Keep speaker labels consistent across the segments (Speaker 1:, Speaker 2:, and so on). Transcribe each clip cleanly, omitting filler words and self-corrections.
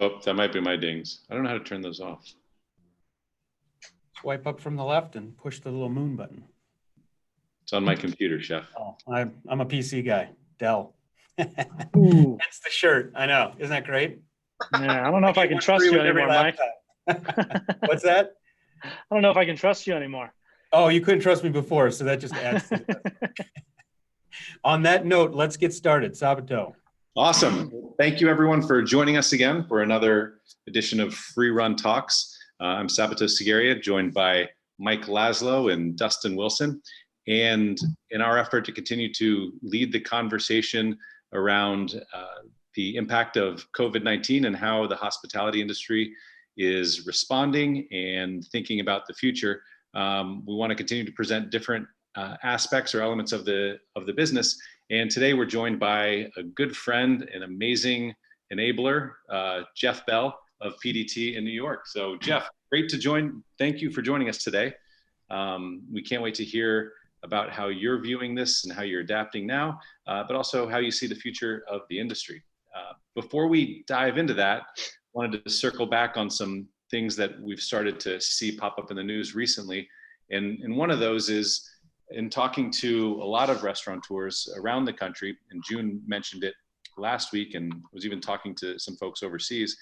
Speaker 1: Oh, that might be my dings. I don't know how to turn those off.
Speaker 2: Swipe up from the left and push the little moon button.
Speaker 1: It's on my computer, Chef.
Speaker 2: Oh, I'm a PC guy. Dell.
Speaker 3: Ooh.
Speaker 2: That's the shirt. I know. Isn't that great?
Speaker 3: Yeah, I don't know if I can trust you anymore, Mike.
Speaker 2: What's that?
Speaker 3: I don't know if I can trust you anymore.
Speaker 2: Oh, you couldn't trust me before, so that just adds to it. On that note, let's get started. Sabato.
Speaker 1: Awesome. Thank you, everyone, for joining us again for another edition of Freerun Talks. I'm Sabato Seguria, joined by Mike Laszlo and Dustin Wilson. And in our effort to continue to lead the conversation around the impact of COVID-19 and how the hospitality industry is responding and thinking about the future, we want to continue to present different aspects or elements of the business. And today we're joined by a good friend and amazing enabler, Jeff Bell of PDT in New York. So Jeff, great to join. Thank you for joining us today. We can't wait to hear about how you're viewing this and how you're adapting now, but also how you see the future of the industry. Before we dive into that, I wanted to circle back on some things that we've started to see pop up in the news recently. And one of those is in talking to a lot of restaurateurs around the country, and June mentioned it last week and was even talking to some folks overseas,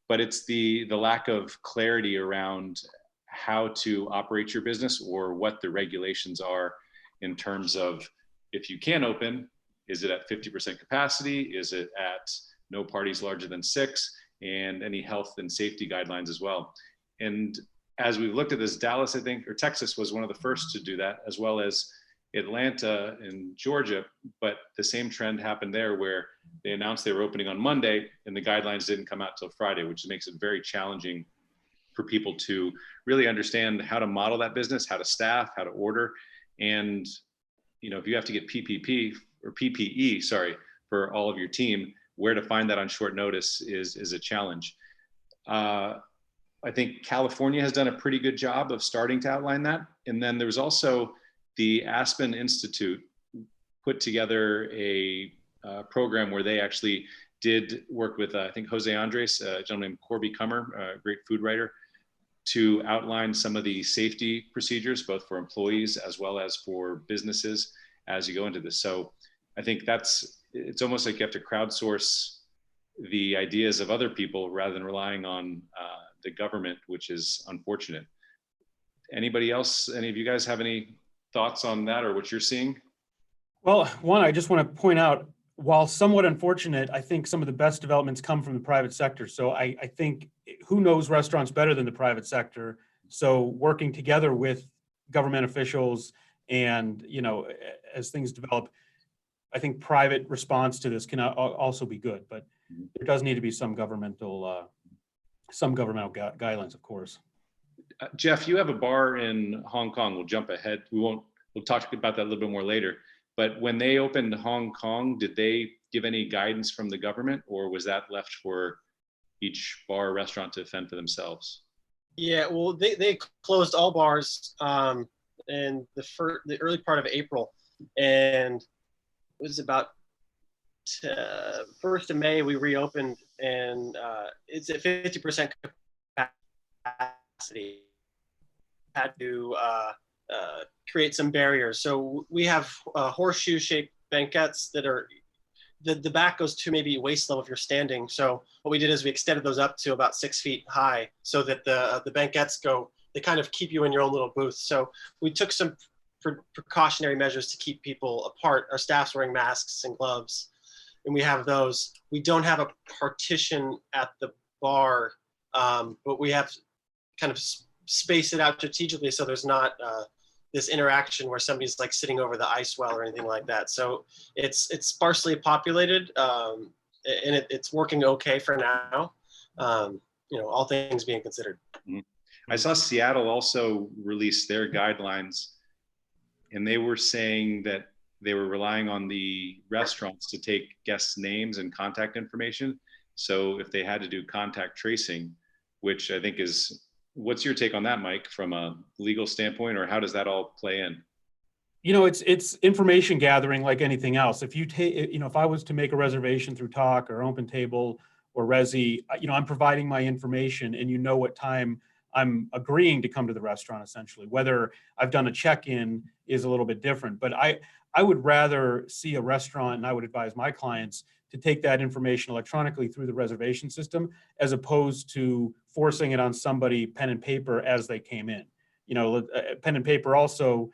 Speaker 1: but it's the lack of clarity around how to operate your business or what the regulations are in terms of if you can open, is it at 50% capacity? Is it at no parties larger than 6? And any health and safety guidelines as well. And as we've looked at this, Dallas, I think, or Texas was one of the first to do that, as well as Atlanta and Georgia. But the same trend happened there where they announced they were opening on Monday and the guidelines didn't come out till Friday, which makes it very challenging for people to really understand how to model that business, how to staff, how to order. And, you know, if you have to get PPE, for all of your team, where to find that on short notice is a challenge. I think California has done a pretty good job of starting to outline that. And then there was also the Aspen Institute put together a program where they actually did work with, I think, Jose Andres, a gentleman named Corby Cummer, a great food writer, to outline some of the safety procedures, both for employees as well as for businesses as you go into this. So I think it's almost like you have to crowdsource the ideas of other people rather than relying on the government, which is unfortunate. Anybody else, any of you guys have any thoughts on that or what you're seeing?
Speaker 2: Well, one, I just want to point out, while somewhat unfortunate, I think some of the best developments come from the private sector. So I think who knows restaurants better than the private sector? So working together with government officials and, you know, as things develop, I think private response to this can also be good, but there does need to be some governmental guidelines, of course.
Speaker 1: Jeff, you have a bar in Hong Kong. We'll jump ahead. We'll talk about that a little bit more later. But when they opened Hong Kong, did they give any guidance from the government, or was that left for each bar or restaurant to fend for themselves?
Speaker 4: Yeah, well, they closed all bars in the early part of April, and it was about 1st of May we reopened, and it's at 50% capacity. Had to create some barriers. So we have horseshoe-shaped banquettes that are, the back goes to maybe waist level if you're standing. So what we did is we extended those up to about 6 feet high so that the banquettes they kind of keep you in your own little booth. So we took some precautionary measures to keep people apart. Our staff's wearing masks and gloves, and we have those. We don't have a partition at the bar, but we have kind of spaced it out strategically so there's not this interaction where somebody's like sitting over the ice well or anything like that. So it's sparsely populated, and it's working okay for now. You know, all things being considered.
Speaker 1: I saw Seattle also release their guidelines, and they were saying that they were relying on the restaurants to take guests' names and contact information. So if they had to do contact tracing, which I think is, what's your take on that, Mike, from a legal standpoint, or how does that all play in?
Speaker 2: You know, it's information gathering like anything else. If you take, you know, if I was to make a reservation through Talk or Open Table or Resi, I'm providing my information and you know what time I'm agreeing to come to the restaurant essentially. Whether I've done a check-in is a little bit different, but I would rather see a restaurant, and I would advise my clients to take that information electronically through the reservation system as opposed to forcing it on somebody pen and paper as they came in. Pen and paper also,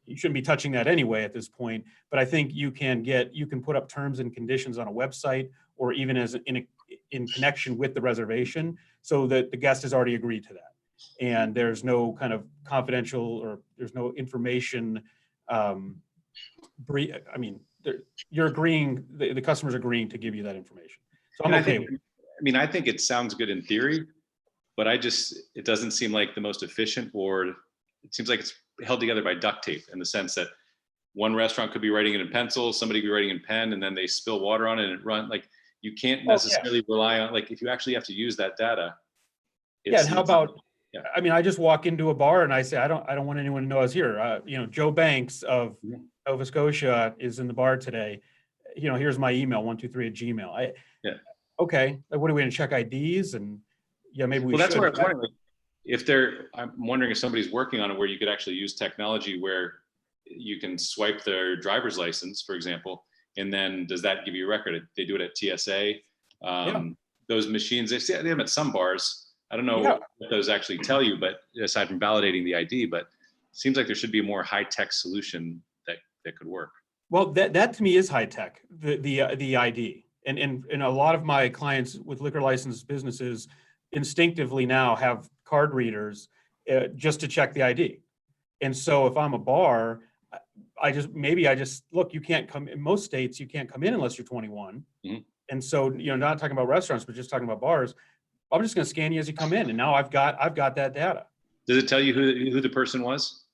Speaker 2: you shouldn't be touching that anyway at this point, but I think you can put up terms and conditions on a website or even in connection with the reservation so that the guest has already agreed to that. And there's no kind of confidential or there's no information. You're agreeing, the customer's agreeing to give you that information. So I'm okay with it.
Speaker 1: I think it sounds good in theory, but it doesn't seem like the most efficient, or it seems like it's held together by duct tape in the sense that one restaurant could be writing it in pencil, somebody could be writing in pen, and then they spill water on it and it run. Like, you can't necessarily rely on, like, if you actually have to use that data.
Speaker 2: Yeah, and how about, I just walk into a bar and I say, I don't want anyone to know I was here. Joe Banks of Nova Scotia is in the bar today. Here's my email, 123@gmail. Okay, what are we going to check IDs? And maybe we should.
Speaker 1: That's where I was wondering, I'm wondering if somebody's working on it where you could actually use technology where you can swipe their driver's license, for example, and then does that give you a record? They do it at TSA. Those machines, they have them at some bars. I don't know what those actually tell you, but aside from validating the ID, but it seems like there should be a more high-tech solution that could work.
Speaker 2: Well, that to me is high-tech, the ID. And a lot of my clients with liquor license businesses instinctively now have card readers just to check the ID. And so if I'm a bar, I just look, you can't come in most states, you can't come in unless you're 21. Mm-hmm. And so, not talking about restaurants, but just talking about bars, I'm just going to scan you as you come in. And now I've got that data.
Speaker 1: Does it tell you who the person was?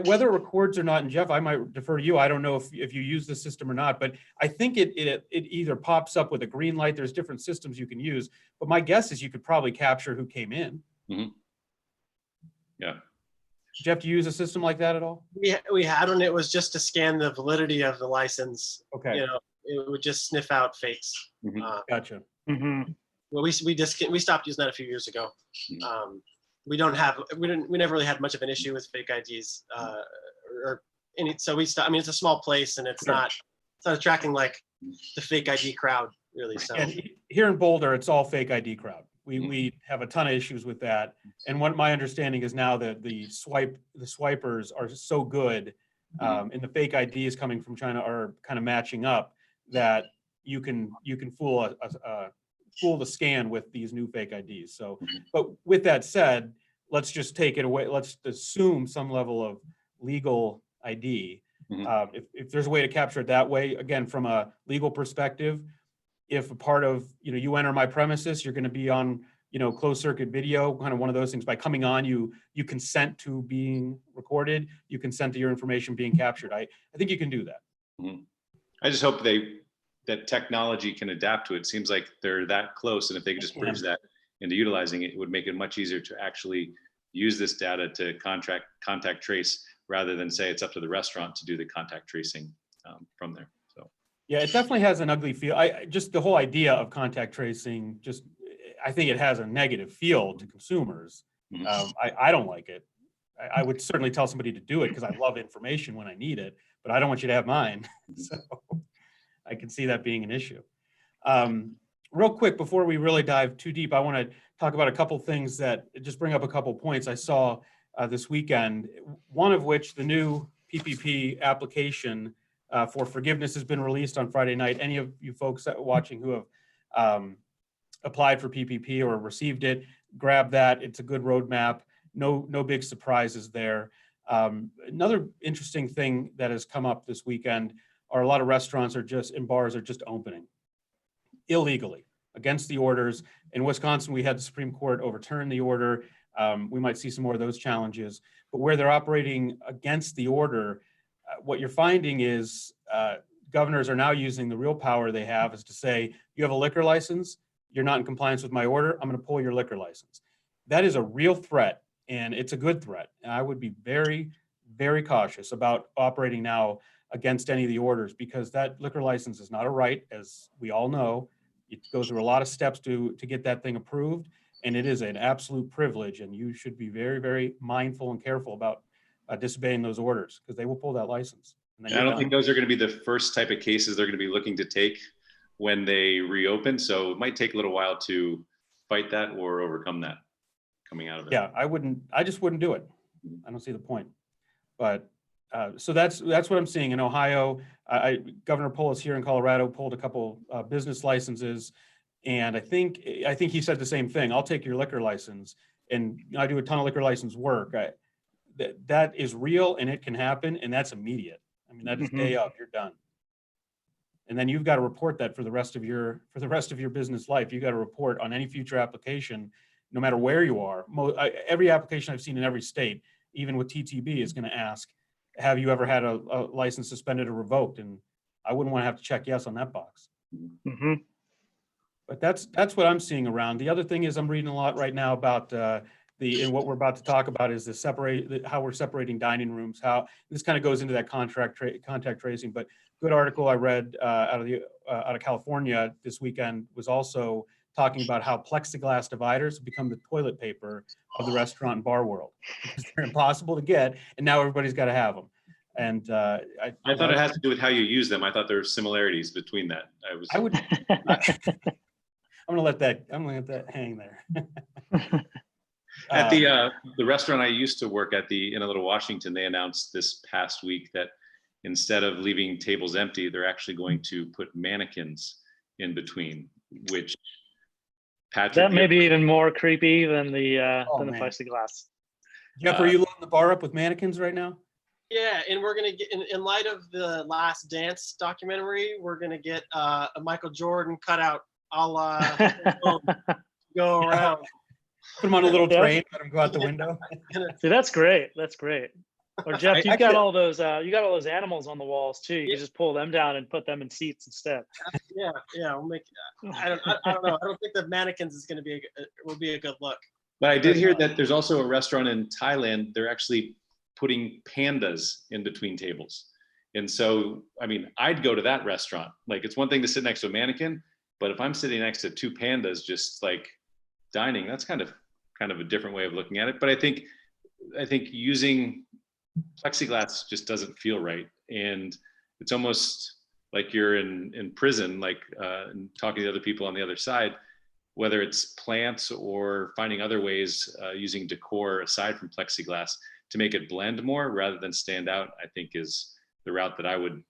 Speaker 2: Whether it records or not, and Jeff, I might defer to you. I don't know if you use the system or not, but I think it either pops up with a green light. There's different systems you can use, but my guess is you could probably capture who came in.
Speaker 1: Mm-hmm. Yeah.
Speaker 2: Jeff, do you use a system like that at all?
Speaker 4: We had one. It was just to scan the validity of the license.
Speaker 2: Okay.
Speaker 4: It would just sniff out fakes.
Speaker 2: Mm-hmm. Gotcha.
Speaker 3: Mm-hmm.
Speaker 4: Well, we stopped using that a few years ago. We never really had much of an issue with fake IDs, so we stopped. It's a small place and it's not attracting like the fake ID crowd really. So
Speaker 2: and here in Boulder, it's all fake ID crowd. We have a ton of issues with that. And what my understanding is now that the swipers are so good, and the fake IDs coming from China are kind of matching up that you can fool the scan with these new fake IDs. So, but with that said, let's just take it away. Let's assume some level of legal ID. If there's a way to capture it that way, again, from a legal perspective, if a part of, you enter my premises, you're going to be on, closed circuit video, kind of one of those things. By coming on, you consent to being recorded, you consent to your information being captured. I think you can do that.
Speaker 1: Mm-hmm. I just hope that technology can adapt to it. It seems like they're that close, and if they could just bridge that into utilizing it, it would make it much easier to actually use this data to contact trace, rather than say it's up to the restaurant to do the contact tracing from there. So
Speaker 2: yeah, it definitely has an ugly feel. Just the whole idea of contact tracing, I think it has a negative feel to consumers. Mm-hmm. I don't like it. I would certainly tell somebody to do it because I love information when I need it, but I don't want you to have mine. So I can see that being an issue. Real quick, before we really dive too deep, I want to talk about a couple things that just bring up a couple points I saw this weekend. One of which, the new PPP application for forgiveness has been released on Friday night. Any of you folks watching who have applied for PPP or received it, grab that. It's a good roadmap. No big surprises there. Another interesting thing that has come up this weekend are a lot of restaurants and bars are just opening illegally against the orders. In Wisconsin, we had the Supreme Court overturn the order. We might see some more of those challenges, but where they're operating against the order, what you're finding is governors are now using the real power they have is to say, you have a liquor license, you're not in compliance with my order, I'm going to pull your liquor license. That is a real threat, and it's a good threat. And I would be very, very cautious about operating now against any of the orders, because that liquor license is not a right, as we all know. You go through a lot of steps to get that thing approved, and it is an absolute privilege, and you should be very, very mindful and careful about disobeying those orders, because they will pull that license. And then
Speaker 1: I
Speaker 2: you're
Speaker 1: don't
Speaker 2: done.
Speaker 1: think those are going to be the first type of cases they're going to be looking to take when they reopen. So it might take a little while to fight that or overcome that coming out of it.
Speaker 2: Yeah, I just wouldn't do it. I don't see the point. But so that's what I'm seeing in Ohio. Governor Polis here in Colorado pulled a couple business licenses, and I think he said the same thing. I'll take your liquor license, and I do a ton of liquor license work. That is real, and it can happen, and that's immediate. I mean, that is day of, you're done. And then you've got to report that for the rest of your business life. You got to report on any future application, no matter where you are. Every application I've seen in every state, even with TTB, is going to ask, have you ever had a license suspended or revoked? And I wouldn't want to have to check yes on that box.
Speaker 3: Mm-hmm.
Speaker 2: But that's what I'm seeing around. The other thing is I'm reading a lot right now about and what we're about to talk about is how we're separating dining rooms. How this kind of goes into that contact tracing. But good article I read out of California this weekend was also talking about how plexiglass dividers have become the toilet paper of the restaurant and bar world, because they're impossible to get, and now everybody's got to have them. And
Speaker 1: I thought it has to do with how you use them. I thought there were similarities between that.
Speaker 2: I'm gonna let that hang there.
Speaker 1: At the restaurant I used to work at in Little Washington, they announced this past week that instead of leaving tables empty, they're actually going to put mannequins in between, which Patrick,
Speaker 3: that may be even more creepy than the
Speaker 2: man.
Speaker 3: plexiglass.
Speaker 2: Jeff, are you loading the bar up with mannequins right now?
Speaker 4: Yeah, and we're gonna get in light of the Last Dance documentary, we're gonna get a Michael Jordan cutout. I'll go around.
Speaker 2: Put them on a little train, let them go out the window.
Speaker 3: See, that's great. That's great. Or Jeff, you got all those animals on the walls too. You can just pull them down and put them in seats instead.
Speaker 4: Yeah, we'll make. I don't know. I don't think the mannequins is going to will be a good look.
Speaker 1: But I did hear that there's also a restaurant in Thailand. They're actually putting pandas in between tables, and so I mean, I'd go to that restaurant. Like, it's one thing to sit next to a mannequin, but if I'm sitting next to two pandas, just like dining, that's kind of a different way of looking at it. But I think using plexiglass just doesn't feel right, and it's almost like you're in prison, like and talking to other people on the other side, whether it's plants or finding other ways using decor aside from plexiglass to make it blend more rather than stand out, I think is the route that I would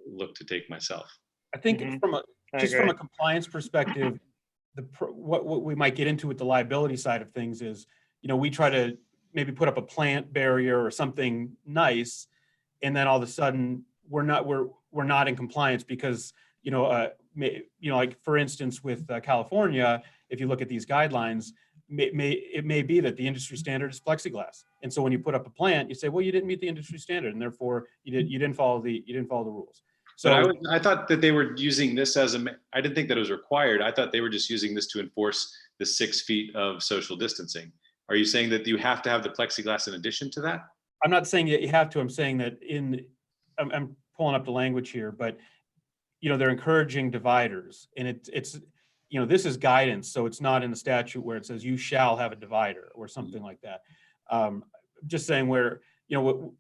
Speaker 1: look to take myself.
Speaker 2: I think from a compliance perspective, what we might get into with the liability side of things is, we try to maybe put up a plant barrier or something nice, and then all of a sudden we're not in compliance because like for instance with California, if you look at these guidelines, it may be that the industry standard is plexiglass, and so when you put up a plant, you say, well, you didn't meet the industry standard, and therefore you didn't follow the rules. So
Speaker 1: I thought that they were using this I didn't think that it was required. I thought they were just using this to enforce the 6 feet of social distancing. Are you saying that you have to have the plexiglass in addition to that?
Speaker 2: I'm not saying that you have to. I'm saying that I'm pulling up the language here, but they're encouraging dividers, and it's this is guidance, so it's not in the statute where it says you shall have a divider or something like that. Just saying where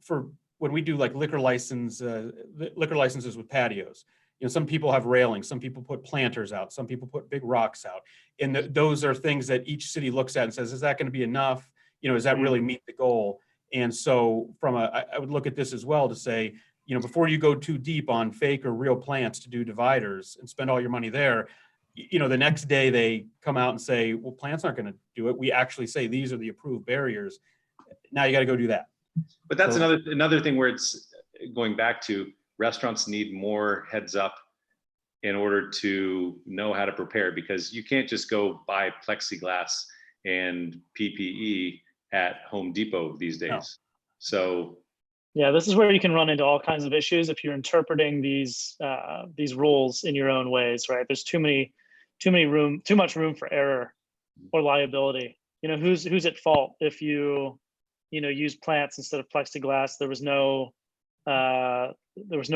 Speaker 2: for when we do like liquor licenses with patios, some people have railings, some people put planters out, some people put big rocks out, and those are things that each city looks at and says, is that going to be enough? Does that really meet the goal? And so I would look at this as well to say, before you go too deep on fake or real plants to do dividers and spend all your money there, the next day they come out and say, well, plants aren't going to do it. We actually say these are the approved barriers. Now you got to go do that.
Speaker 1: But that's another thing where it's going back to restaurants need more heads up in order to know how to prepare, because you can't just go buy plexiglass and PPE at Home Depot these days. No. So
Speaker 3: yeah, this is where you can run into all kinds of issues if you're interpreting these rules in your own ways, right? There's too much room for error or liability. Who's at fault if you use plants instead of plexiglass? There was no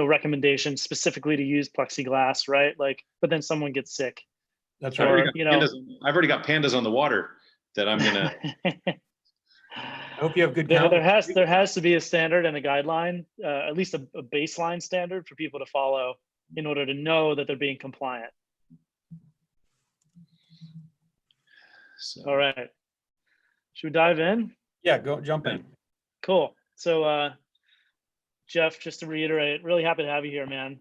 Speaker 3: recommendation specifically to use plexiglass, right? Like, but then someone gets sick.
Speaker 2: That's
Speaker 1: I've
Speaker 2: right.
Speaker 1: already
Speaker 3: or,
Speaker 1: got pandas, I've already got pandas on the water that I'm gonna.
Speaker 2: I hope you have good count.
Speaker 3: there has to be a standard and a guideline, at least a baseline standard for people to follow in order to know that they're being compliant.
Speaker 1: So,
Speaker 3: All right. Should we dive in?
Speaker 2: Yeah, go jump in.
Speaker 3: Cool. So, Jeff, just to reiterate, really happy to have you here, man.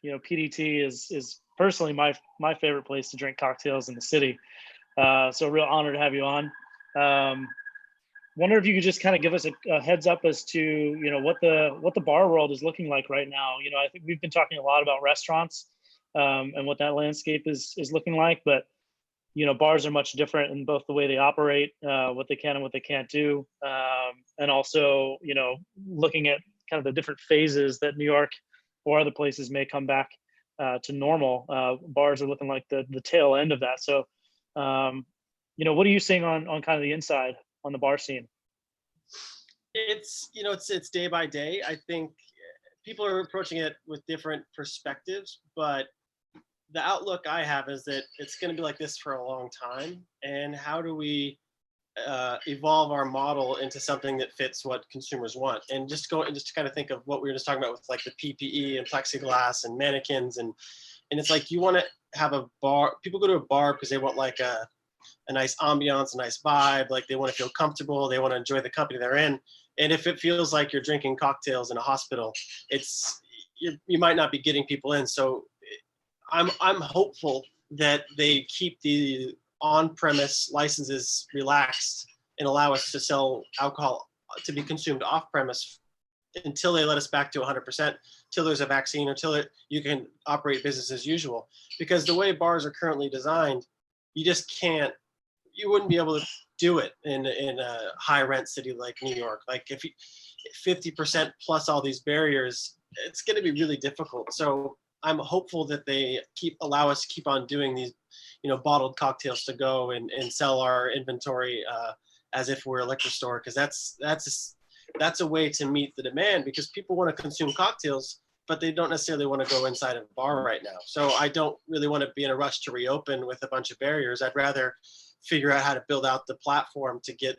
Speaker 3: PDT is personally my favorite place to drink cocktails in the city. So real honor to have you on. Wonder if you could just kind of give us a heads up as to what the bar world is looking like right now. I think we've been talking a lot about restaurants and what that landscape is looking like, but bars are much different in both the way they operate, what they can and what they can't do, and also looking at kind of the different phases that New York or other places may come back to normal. Bars are looking like the tail end of that. So, what are you seeing on kind of the inside on the bar scene?
Speaker 4: It's day by day. I think people are approaching it with different perspectives, but the outlook I have is that it's going to be like this for a long time. And how do we evolve our model into something that fits what consumers want? And just to kind of think of what we were just talking about with like the PPE and plexiglass and mannequins, and it's like you want to have a bar. People go to a bar because they want like a nice ambiance, a nice vibe. Like they want to feel comfortable. They want to enjoy the company they're in. And if it feels like you're drinking cocktails in a hospital, you might not be getting people in. So I'm hopeful that they keep the on-premise licenses relaxed and allow us to sell alcohol to be consumed off-premise until they let us back to 100%, till there's a vaccine, or till you can operate business as usual. Because the way bars are currently designed, you wouldn't be able to do it in a high rent city like New York. Like if 50% plus all these barriers, it's going to be really difficult. So I'm hopeful that they allow us to keep on doing these, bottled cocktails to go and sell our inventory as if we're a liquor store, because that's a way to meet the demand, because people want to consume cocktails, but they don't necessarily want to go inside of a bar right now. So I don't really want to be in a rush to reopen with a bunch of barriers. I'd rather figure out how to build out the platform to get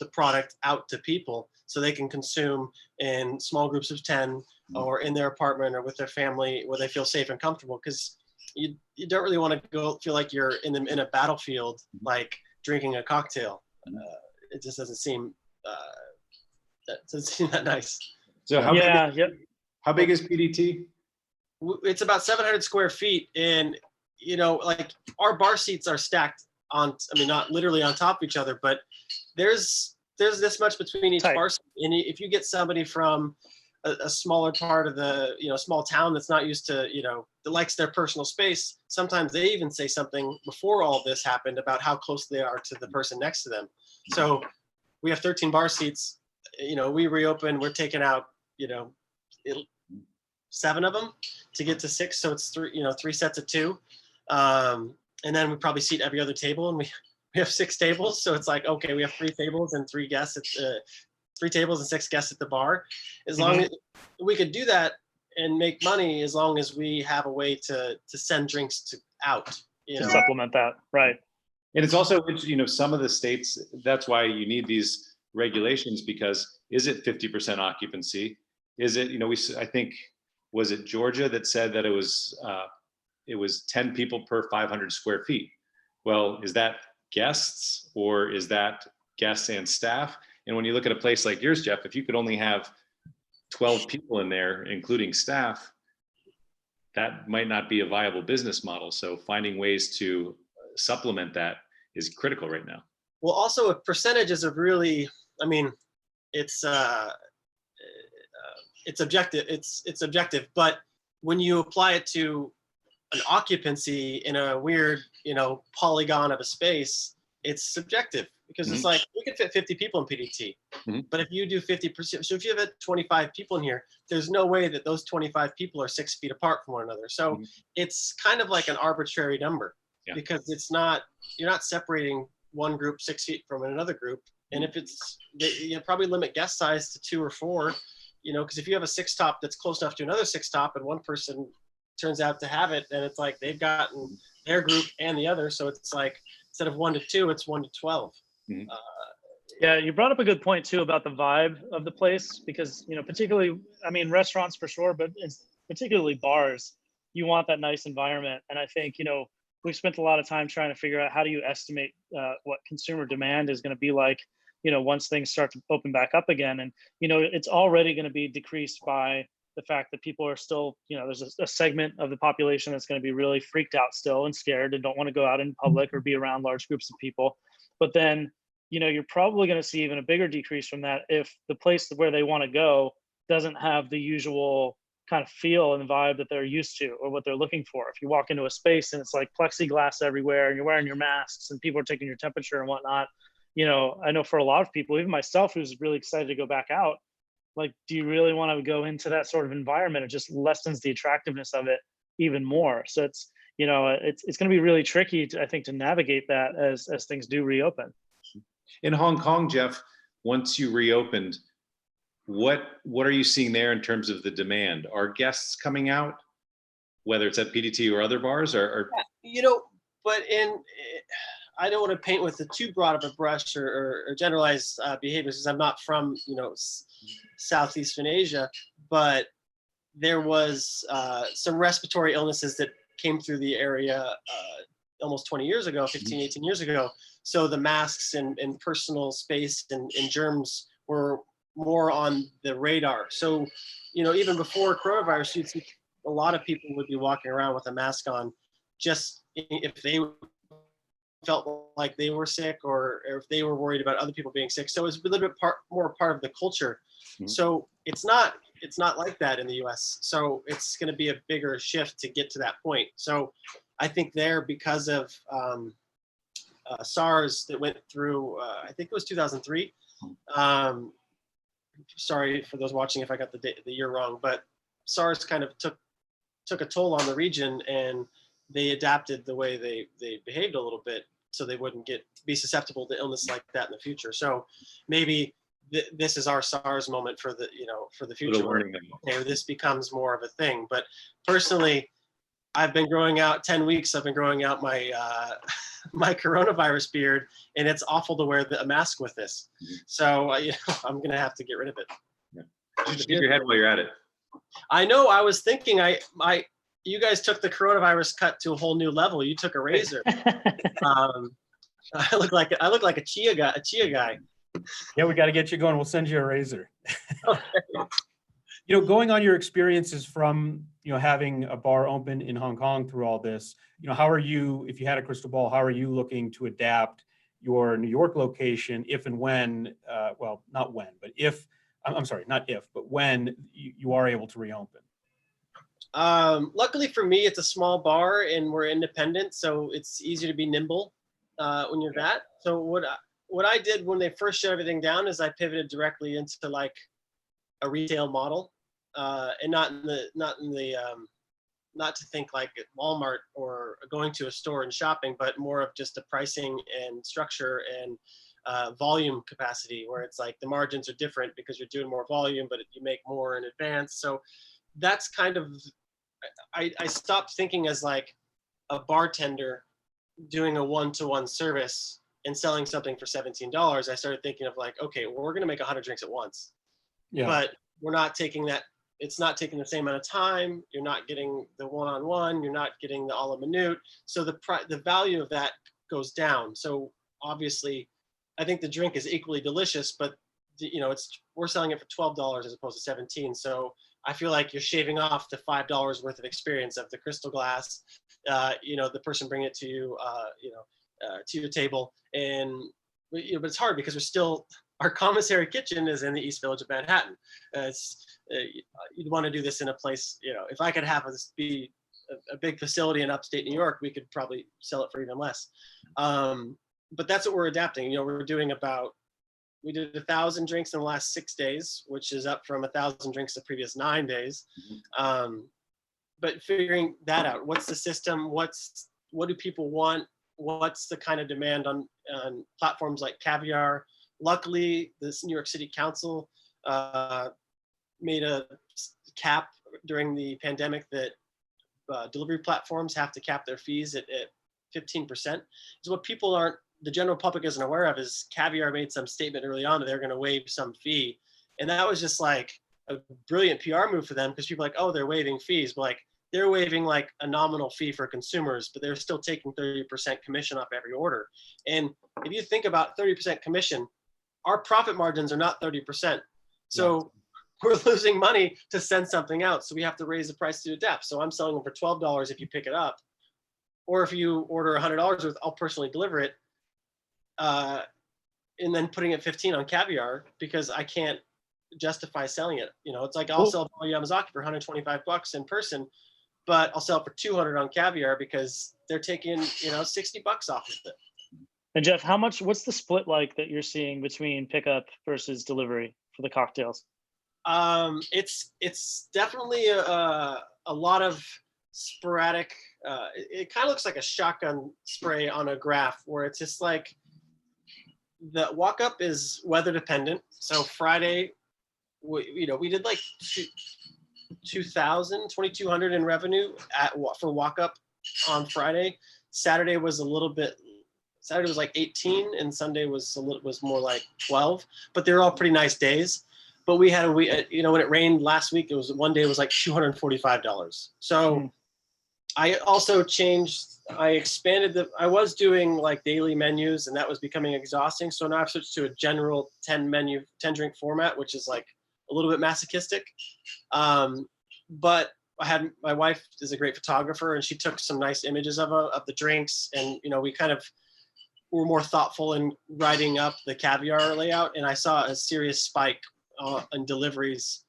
Speaker 4: the product out to people so they can consume in small groups of 10 or in their apartment or with their family where they feel safe and comfortable. Because you don't really want to feel like you're in a battlefield, like drinking a cocktail. It just doesn't seem that nice.
Speaker 1: so how big is PDT?
Speaker 4: It's about 700 square feet, and like our bar seats are stacked not literally on top of each other, but there's this much between each bar seat. And if you get somebody from a smaller part of the small town that's not used to that likes their personal space, sometimes they even say something before all this happened about how close they are to the person next to them. So we have 13 bar seats. We reopen, we're taking out 7 of them to get to 6, so it's 3 sets of 2, and then we probably seat every other table, and we have 6 tables, so it's like, okay, we have 3 tables and 3 guests at 3 tables and 6 guests at the bar. As long as we could do that and make money, as long as we have a way to send drinks out
Speaker 3: to supplement that, right?
Speaker 1: And it's also, some of the states, that's why you need these regulations, because is it 50% occupancy? Is it, I think, was it Georgia that said that it was 10 people per 500 square feet? Well, is that guests or is that guests and staff? And when you look at a place like yours, Jeff, if you could only have 12 people in there, including staff, that might not be a viable business model. So finding ways to supplement that is critical right now.
Speaker 4: Well, also percentages of really, it's objective. It's objective, but when you apply it to an occupancy in a weird, polygon of a space, it's subjective, because it's like we could fit 50 people in PDT, but if you do 50%, so if you have 25 people in here, there's no way that those 25 people are 6 feet apart from one another. So it's kind of like an arbitrary number, because you're not separating one group 6 feet from another group. And if you probably limit guest size to 2 or 4, because if you have a 6-top that's close enough to another 6-top and one person turns out to have it, then it's like they've gotten their group and the other. So it's like, instead of 1 to 2, it's 1 to 12.
Speaker 1: Mhm.
Speaker 3: Yeah, you brought up a good point too about the vibe of the place, because, you know, particularly, I mean, restaurants for sure, but it's particularly bars, you want that nice environment. And I think, you know, we've spent a lot of time trying to figure out how do you estimate what consumer demand is going to be like, you know, once things start to open back up again. And, you know, it's already going to be decreased by the fact that people are still, you know, there's a segment of the population that's going to be really freaked out still and scared and don't want to go out in public or be around large groups of people. But then, you know, you're probably going to see even a bigger decrease from that if the place where they want to go doesn't have the usual kind of feel and vibe that they're used to or what they're looking for. If you walk into a space and it's like plexiglass everywhere and you're wearing your masks and people are taking your temperature and whatnot, you know, I know for a lot of people, even myself, who's really excited to go back out, like, do you really want to go into that sort of environment? It just lessens the attractiveness of it even more. So it's, you know, it's going to be really tricky to, I think, to navigate that as things do reopen.
Speaker 1: In Hong Kong, Jeff, once you reopened, what are you seeing there in terms of the demand? Are guests coming out, whether it's at PDT or other bars, or
Speaker 4: You know, but I don't want to paint with too broad of a brush or generalize behaviors, because I'm not from, you know, Southeastern Asia, but there was some respiratory illnesses that came through the area almost 20 years ago, 15, 18 years ago. So the masks and personal space and germs were more on the radar. So, you know, even before coronavirus, you'd see a lot of people would be walking around with a mask on, just if they felt like they were sick or if they were worried about other people being sick. So it's a little bit more part of the culture.
Speaker 1: Mhm.
Speaker 4: So it's not like that in the US. So it's going to be a bigger shift to get to that point. So I think there, because of SARS that went through, I think it was 2003. Sorry for those watching if I got the year wrong, but SARS kind of took a toll on the region, and they adapted the way they behaved a little bit so they wouldn't be susceptible to illness like that in the future. So maybe this is our SARS moment for the future, where okay, this becomes more of a thing. But personally, I've been growing out 10 weeks. I've been growing out my my coronavirus beard, and it's awful to wear a mask with this. So you know, I'm gonna have to get rid of it.
Speaker 1: Yeah. Just shave your head while you're at it.
Speaker 4: I know. I was thinking, you guys took the coronavirus cut to a whole new level. You took a razor. I look like a chia guy.
Speaker 2: Yeah, we got to get you going. We'll send you a razor.
Speaker 4: Okay.
Speaker 2: You know, going on your experiences from, you know, having a bar open in Hong Kong through all this, you know, how are you, if you had a crystal ball, how are you looking to adapt your New York location if and when, well, not when, but if, I'm sorry, not if, but when you are able to reopen?
Speaker 4: Luckily for me, it's a small bar and we're independent, so it's easier to be nimble when you're that. So what I did when they first shut everything down is I pivoted directly into like a retail model, and not to think like at Walmart or going to a store and shopping, but more of just the pricing and structure and volume capacity, where it's like the margins are different because you're doing more volume, but you make more in advance. So that's kind of, I stopped thinking as like a bartender doing a one-to-one service and selling something for $17. I started thinking of like, okay, well, we're going to make 100 drinks at once. Yeah. But we're not taking that. It's not taking the same amount of time. You're not getting the one-on-one. You're not getting the a la minute. So the value of that goes down. So obviously, I think the drink is equally delicious, but you know, we're selling it for $12 as opposed to 17. So I feel like you're shaving off the $5 worth of experience of the crystal glass. You know, the person bringing it to you, to your table, and you know, but it's hard because we're still. Our commissary kitchen is in the East Village of Manhattan. You'd want to do this in a place, you know, if I could have this be a big facility in upstate New York, we could probably sell it for even less. But that's what we're adapting. You know, we did 1,000 drinks in the last 6 days, which is up from 1,000 drinks the previous 9 days. But figuring that out, what's the system? What do people want? What's the kind of demand on platforms like Caviar? Luckily, this New York City Council made a cap during the pandemic that delivery platforms have to cap their fees at 15%. So what people aren't, the general public isn't aware of is Caviar made some statement early on that they're going to waive some fee. And that was just like a brilliant PR move for them, because people are like, oh, they're waiving fees. But like, they're waiving like a nominal fee for consumers, but they're still taking 30% commission off every order. And if you think about 30% commission, our profit margins are not 30%. So we're losing money to send something out. So we have to raise the price to adapt. So I'm selling them for $12 if you pick it up. Or if you order $100 worth, I'll personally deliver it. And then putting it 15 on Caviar, because I can't justify selling it. You know, it's like I'll sell Yamazaki for $125 in person, but I'll sell it for $200 on Caviar because they're taking, you know, $60 off of it.
Speaker 3: And Jeff, what's the split like that you're seeing between pickup versus delivery for the cocktails?
Speaker 4: It's definitely a lot of sporadic. It kind of looks like a shotgun spray on a graph, where it's just like the walk up is weather dependent. So Friday, we did like 2,200 in revenue for walk up on Friday. Saturday was like 18, and Sunday was more like 12, but they're all pretty nice days. But we had when it rained last week, one day it was like $245. So I also expanded I was doing like daily menus, and that was becoming exhausting. So now I've switched to a general 10 drink format, which is like a little bit masochistic. But my wife is a great photographer, and she took some nice images of the drinks, and we kind of were more thoughtful in writing up the Caviar layout. And I saw a serious spike in deliveries,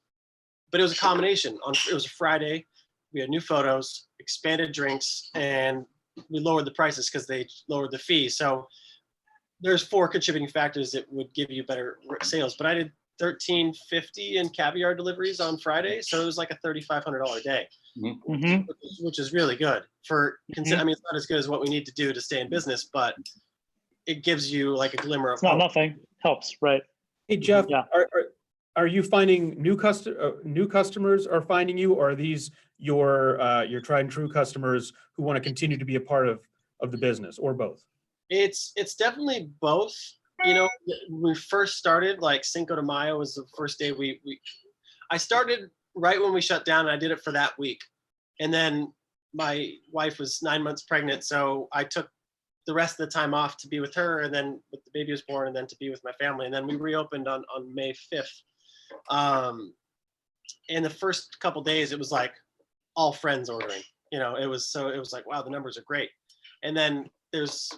Speaker 4: but it was a combination. It was a Friday. We had new photos, expanded drinks, and we lowered the prices because they lowered the fee. So there's 4 contributing factors that would give you better sales. But I did $1,350 in Caviar deliveries on Friday, so it was like a $3,500 day, which is really good for. I mean, it's not as good as what we need to do to stay in business, but it gives you like a glimmer of
Speaker 3: It's not
Speaker 4: hope.
Speaker 3: nothing. Helps, right?
Speaker 2: Hey, Jeff,
Speaker 3: Yeah.
Speaker 2: are you finding new customers are finding you, or are these your tried and true customers who want to continue to be a part of the business, or both?
Speaker 4: It's definitely both. When we first started, like Cinco de Mayo was the first day I started right when we shut down, and I did it for that week. And then my wife was 9 months pregnant, so I took the rest of the time off to be with her, and then the baby was born, and then to be with my family. And then we reopened on May 5th. In the first couple days, it was like all friends ordering. It was like, wow, the numbers are great. And then there's,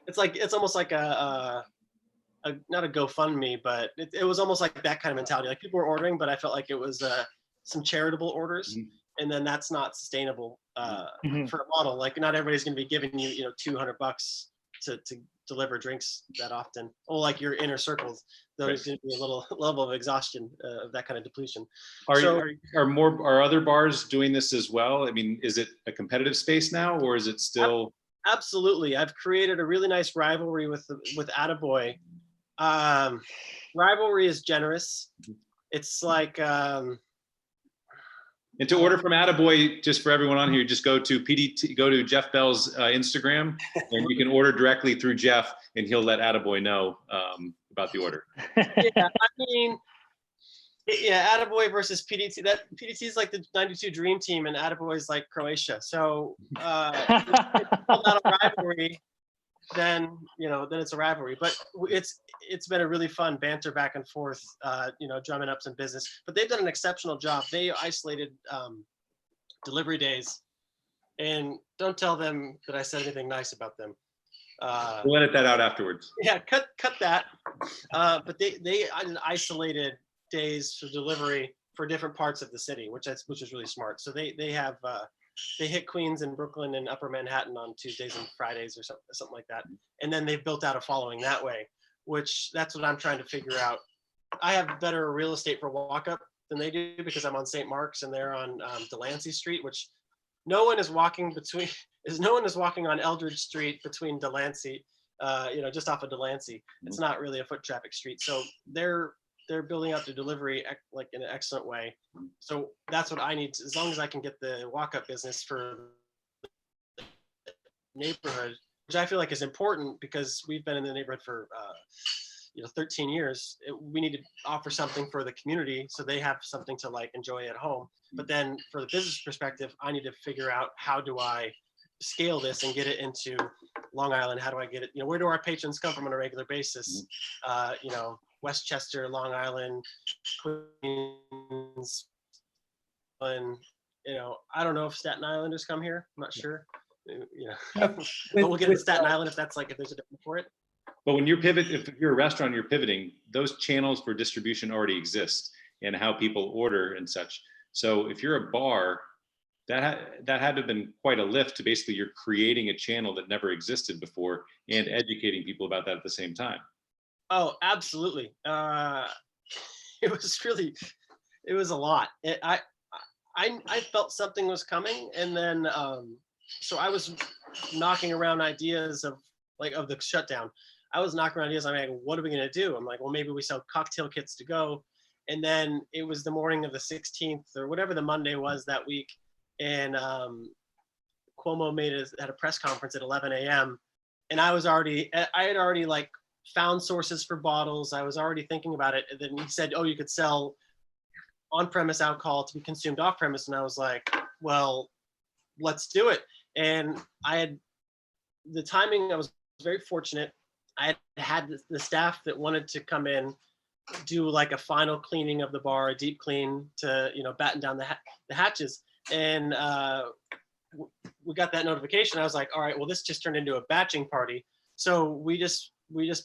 Speaker 4: it's almost like a not a GoFundMe, but it was almost like that kind of mentality. Like, people were ordering, but I felt like it was some charitable orders. And then that's not sustainable for a model. Like, not everybody's going to be giving you, $200 to deliver drinks that often. Oh, like your inner circles, there's going to be a little level of exhaustion of that kind of depletion.
Speaker 1: Are other bars doing this as well? I mean, is it a competitive space now, or is it still?
Speaker 4: Absolutely. I've created a really nice rivalry with Attaboy. Rivalry is generous. It's like,
Speaker 1: and to order from Attaboy, just for everyone on here, just go to Jeff Bell's Instagram, and you can order directly through Jeff, and he'll let Attaboy know about the order.
Speaker 4: Attaboy versus PDT. That PDT is like the '92 Dream Team, and Attaboy is like Croatia. So if it's not a rivalry, then it's a rivalry. But it's been a really fun banter back and forth, drumming up some business. But they've done an exceptional job. They isolated delivery days, and don't tell them that I said anything nice about them.
Speaker 1: We'll edit that out afterwards.
Speaker 4: Yeah, cut that. But they isolated days for delivery for different parts of the city, which is really smart. So they have. They hit Queens and Brooklyn and Upper Manhattan on Tuesdays and Fridays or something like that. And then they've built out a following that way, that's what I'm trying to figure out. I have better real estate for walk-up than they do, because I'm on St. Mark's and they're on Delancey Street, which no one is walking on Eldridge Street between Delancey, just off of Delancey. It's not really a foot traffic street. So they're they're building out the delivery like in an excellent way. So that's what I need to, as long as I can get the walk-up business for the neighborhood, which I feel like is important because we've been in the neighborhood for 13 years. We need to offer something for the community so they have something to like enjoy at home. But then for the business perspective, I need to figure out how do I scale this and get it into Long Island? How do I get it? Where do our patrons come from on a regular basis? Westchester, Long Island, Queens, and I don't know if Staten Islanders come here. I'm not sure. But we'll get to Staten Island if there's a different for it.
Speaker 1: But when if you're a restaurant, you're pivoting, those channels for distribution already exist and how people order and such. So if you're a bar, that had to have been quite a lift to basically you're creating a channel that never existed before and educating people about that at the same time.
Speaker 4: Oh, absolutely. It was a lot. I felt something was coming, and then so I was knocking around ideas of the shutdown. I was knocking around ideas. I'm like, what are we gonna do? I'm like, well, maybe we sell cocktail kits to go. And then it was the morning of the 16th or whatever the Monday was that week, and Cuomo had a press conference at 11 a.m. and I had already like found sources for bottles. I was already thinking about it. And then he said, oh, you could sell on-premise alcohol to be consumed off-premise. And I was like, well, let's do it. And I had the timing, I was very fortunate. I had the staff that wanted to come in, do like a final cleaning of the bar, a deep clean to, batten down the hatches. And we got that notification. I was like, all right, well, this just turned into a batching party. So we just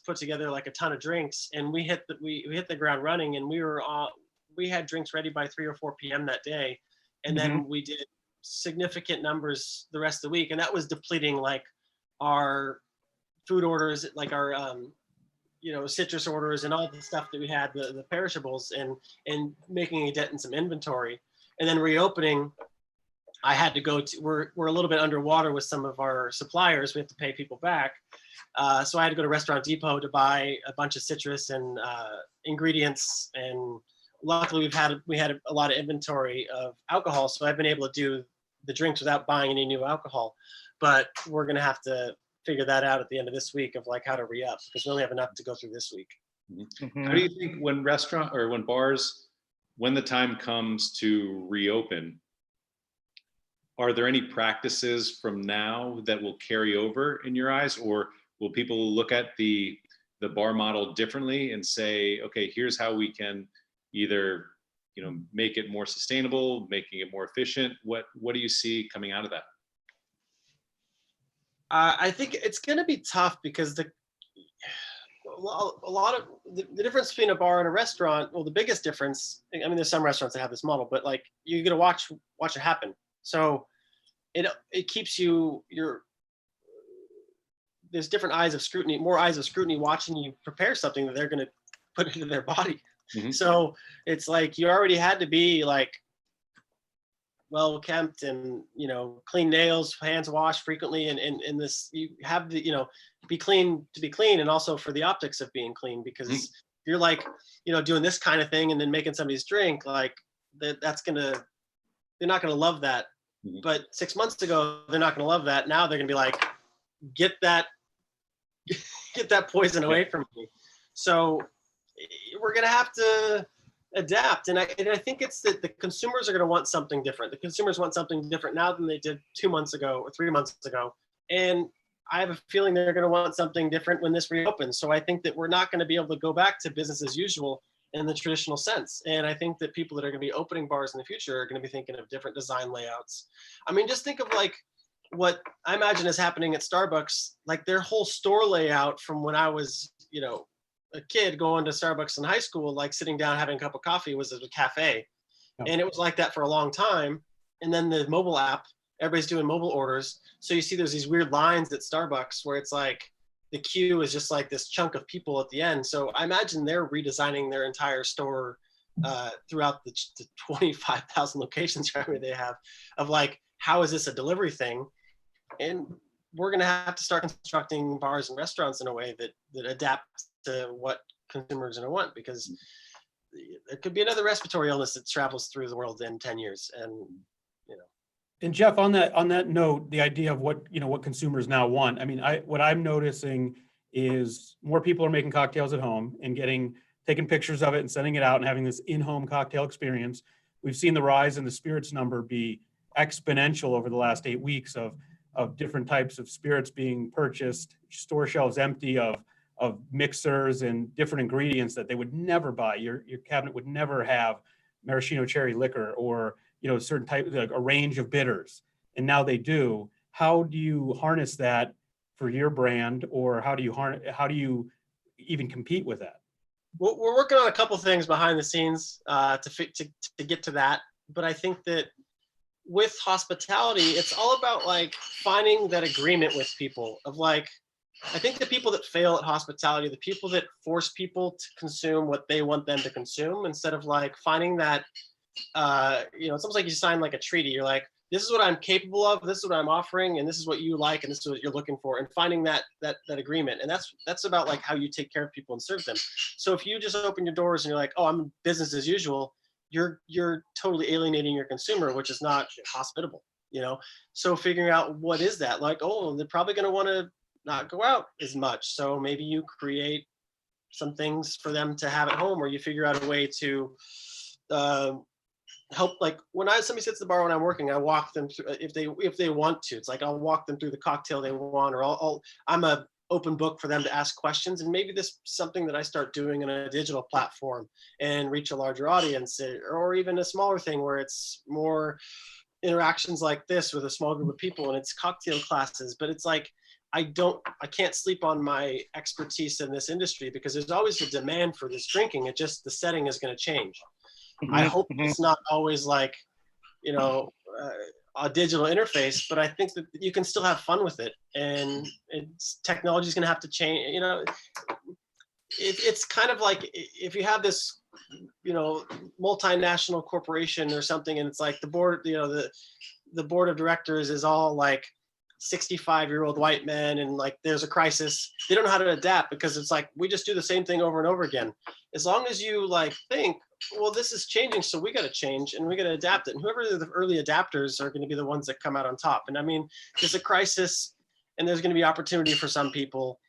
Speaker 4: put together like a ton of drinks, and we hit the ground running, and we had drinks ready by 3 or 4 p.m. that day. And then we did significant numbers the rest of the week. And that was depleting like our food orders, like our, citrus orders and all the stuff that we had, the perishables, and making a dent in some inventory. And then reopening, I had to go to, we're a little bit underwater with some of our suppliers. We have to pay people back. So I had to go to Restaurant Depot to buy a bunch of citrus and ingredients. And luckily we had a lot of inventory of alcohol. So I've been able to do the drinks without buying any new alcohol. But we're going to have to figure that out at the end of this week of like how to re-up, because we only have enough to go through this week.
Speaker 1: How do you think when bars, when the time comes to reopen, are there any practices from now that will carry over in your eyes, or will people look at the bar model differently and say, okay, here's how we can either make it more sustainable, making it more efficient? What do you see coming out of that?
Speaker 4: I think it's going to be tough because a lot of the difference between a bar and a restaurant, well, the biggest difference, I mean, there's some restaurants that have this model, but like you're going to watch it happen. So it keeps there's different eyes of scrutiny, more eyes of scrutiny watching you prepare something that they're going to put into their body. So it's like you already had to be like well kept and clean nails, hands washed frequently, and this you have the be clean to be clean, and also for the optics of being clean, because you're like doing this kind of thing and then making somebody's drink, like they're not gonna love that. But 6 months ago they're not gonna love that. Now they're gonna be like, get that poison away from me. So we're gonna have to adapt, and I think it's that the consumers are going to want something different. The consumers want something different now than they did 2 months ago or 3 months ago, and I have a feeling they're going to want something different when this reopens. So I think that we're not going to be able to go back to business as usual in the traditional sense. And I think that people that are going to be opening bars in the future are going to be thinking of different design layouts. I mean, just think of like what I imagine is happening at Starbucks, like their whole store layout from when I was a kid going to Starbucks in high school, like sitting down having a cup of coffee, was a cafe. And it was like that for a long time. And then the mobile app, everybody's doing mobile orders. So you see there's these weird lines at Starbucks where it's like the queue is just like this chunk of people at the end. So I imagine they're redesigning their entire store throughout the 25,000 locations they have, of like, how is this a delivery thing? And we're going to have to start constructing bars and restaurants in a way that adapt to what consumers are going to want, because there could be another respiratory illness that travels through the world in 10 years. And, you know.
Speaker 2: And Jeff, on that note, the idea of what consumers now want. I mean, what I'm noticing is more people are making cocktails at home and taking pictures of it and sending it out and having this in-home cocktail experience. We've seen the rise in the spirits number be exponential over the last 8 weeks of different types of spirits being purchased, store shelves empty of mixers and different ingredients that they would never buy. Your cabinet would never have maraschino cherry liquor or certain type, like a range of bitters, and now they do. How do you harness that for your brand, or how do you even compete with that?
Speaker 4: Well, we're working on a couple things behind the scenes to get to that, but I think that with hospitality, it's all about like finding that agreement with people of like, I think the people that fail at hospitality, the people that force people to consume what they want them to consume, instead of like finding that, it's almost like you sign like a treaty. You're like, this is what I'm capable of, this is what I'm offering, and this is what you like, and this is what you're looking for, and finding that agreement. And that's about like how you take care of people and serve them. So if you just open your doors and you're like, oh, I'm business as usual, you're totally alienating your consumer, which is not hospitable, So figuring out what is that, like, oh, they're probably going to want to not go out as much. So maybe you create some things for them to have at home, or you figure out a way to help. Like when somebody sits at the bar when I'm working, I walk them through, if they want to, it's like I'll walk them through the cocktail they want, or I'm a open book for them to ask questions. And maybe this is something that I start doing on a digital platform and reach a larger audience, or even a smaller thing where it's more interactions like this with a small group of people, and it's cocktail classes. But it's like, I can't sleep on my expertise in this industry, because there's always a demand for this drinking. It just, the setting is going to change. I hope it's not always like, a digital interface, but I think that you can still have fun with it, and technology is going to have to change. It's kind of like if you have this, multinational corporation or something, and it's like the board, the board of directors is all like 65-year-old white men, and like there's a crisis, they don't know how to adapt, because it's like we just do the same thing over and over again. As long as you like think, well, this is changing, so we got to change and we got to adapt it. And whoever the early adapters are going to be the ones that come out on top. And I mean, there's a crisis, and there's going to be opportunity for some people,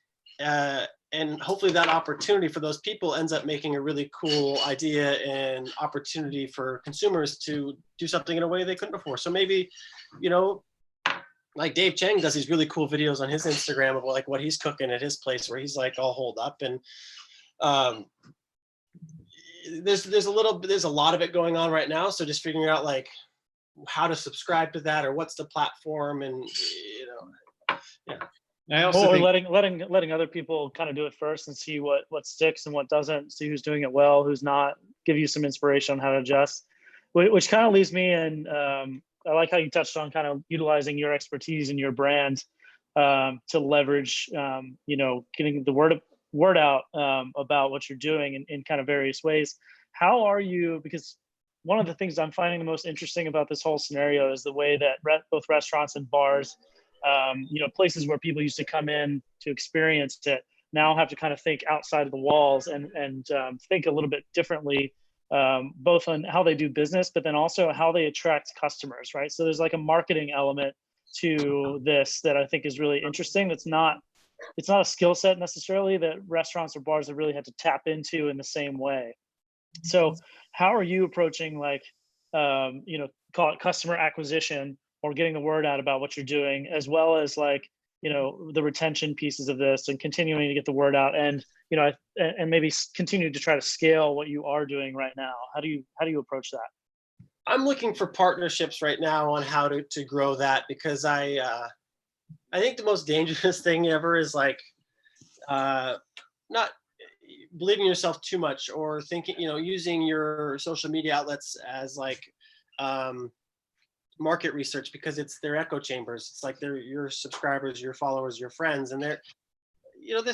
Speaker 4: and hopefully that opportunity for those people ends up making a really cool idea and opportunity for consumers to do something in a way they couldn't before. So maybe, like Dave Chang does these really cool videos on his Instagram of like what he's cooking at his place, where he's like all holed up, and there's a lot of it going on right now. So just figuring out like how to subscribe to that, or what's the platform, and yeah.
Speaker 1: I also
Speaker 3: Or
Speaker 1: think,
Speaker 3: letting other people kind of do it first and see what sticks and what doesn't, see who's doing it well, who's not, give you some inspiration on how to adjust, which kind of leaves me in, I like how you touched on kind of utilizing your expertise and your brand to leverage, getting the word out about what you're doing in kind of various ways. How are you, because one of the things I'm finding the most interesting about this whole scenario is the way that both restaurants and bars, places where people used to come in to experience it, now have to kind of think outside of the walls and think a little bit differently, both on how they do business, but then also how they attract customers, right? So there's like a marketing element to this that I think is really interesting. It's not a skill set necessarily that restaurants or bars have really had to tap into in the same way. So how are you approaching call it customer acquisition, or getting the word out about what you're doing, as well as the retention pieces of this, and continuing to get the word out, and and maybe continue to try to scale what you are doing right now? How do you approach that?
Speaker 4: I'm looking for partnerships right now on how to grow that, because I think the most dangerous thing ever is like not believing yourself too much, or thinking, using your social media outlets as like market research, because they're echo chambers. It's like they're your subscribers, your followers, your friends, and there's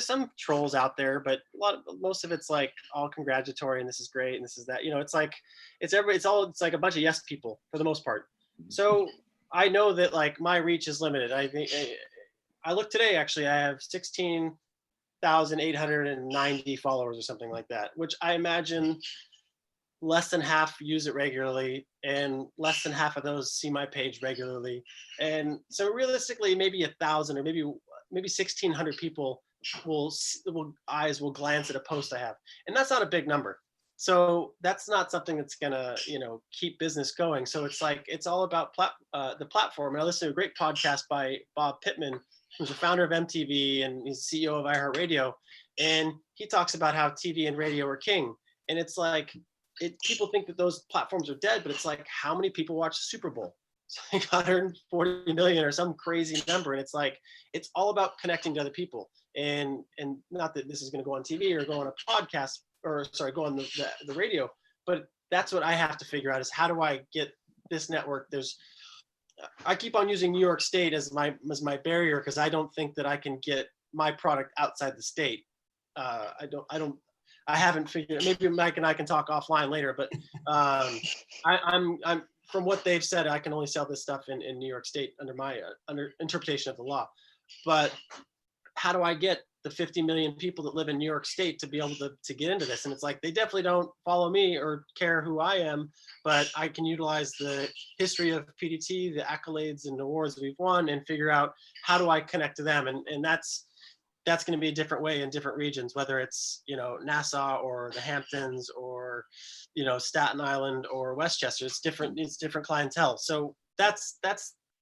Speaker 4: some trolls out there, but most of it's like all congratulatory, and this is great, and this is that. It's like it's like a bunch of yes people for the most part. So I know that like my reach is limited. I think I look today, actually, I have 16,890 followers or something like that, which I imagine less than half use it regularly, and less than half of those see my page regularly. And so realistically, maybe 1,000 or maybe 1,600 people will glance at a post I have, and that's not a big number. So that's not something that's gonna, keep business going. So it's like, it's all about the platform. And I listened to a great podcast by Bob Pittman, who's the founder of MTV and he's CEO of iHeartRadio. And he talks about how TV and radio are king. And it's like, people think that those platforms are dead, but it's like, how many people watch the Super Bowl? It's like 140 million or some crazy number. And it's like, it's all about connecting to other people. And not that this is going to go on TV or go on a podcast, or sorry, go on the radio, but that's what I have to figure out, is how do I get this network? I keep on using New York State as my barrier, because I don't think that I can get my product outside the state. I haven't figured. Maybe Mike and I can talk offline later, but I'm from what they've said, I can only sell this stuff in New York State under my interpretation of the law. But how do I get the 50 million people that live in New York State to be able to get into this? And it's like, they definitely don't follow me or care who I am, but I can utilize the history of PDT, the accolades and awards that we've won, and figure out how do I connect to them. And that's going to be a different way in different regions, whether it's, Nassau or the Hamptons or, Staten Island or Westchester. It's different clientele. So that's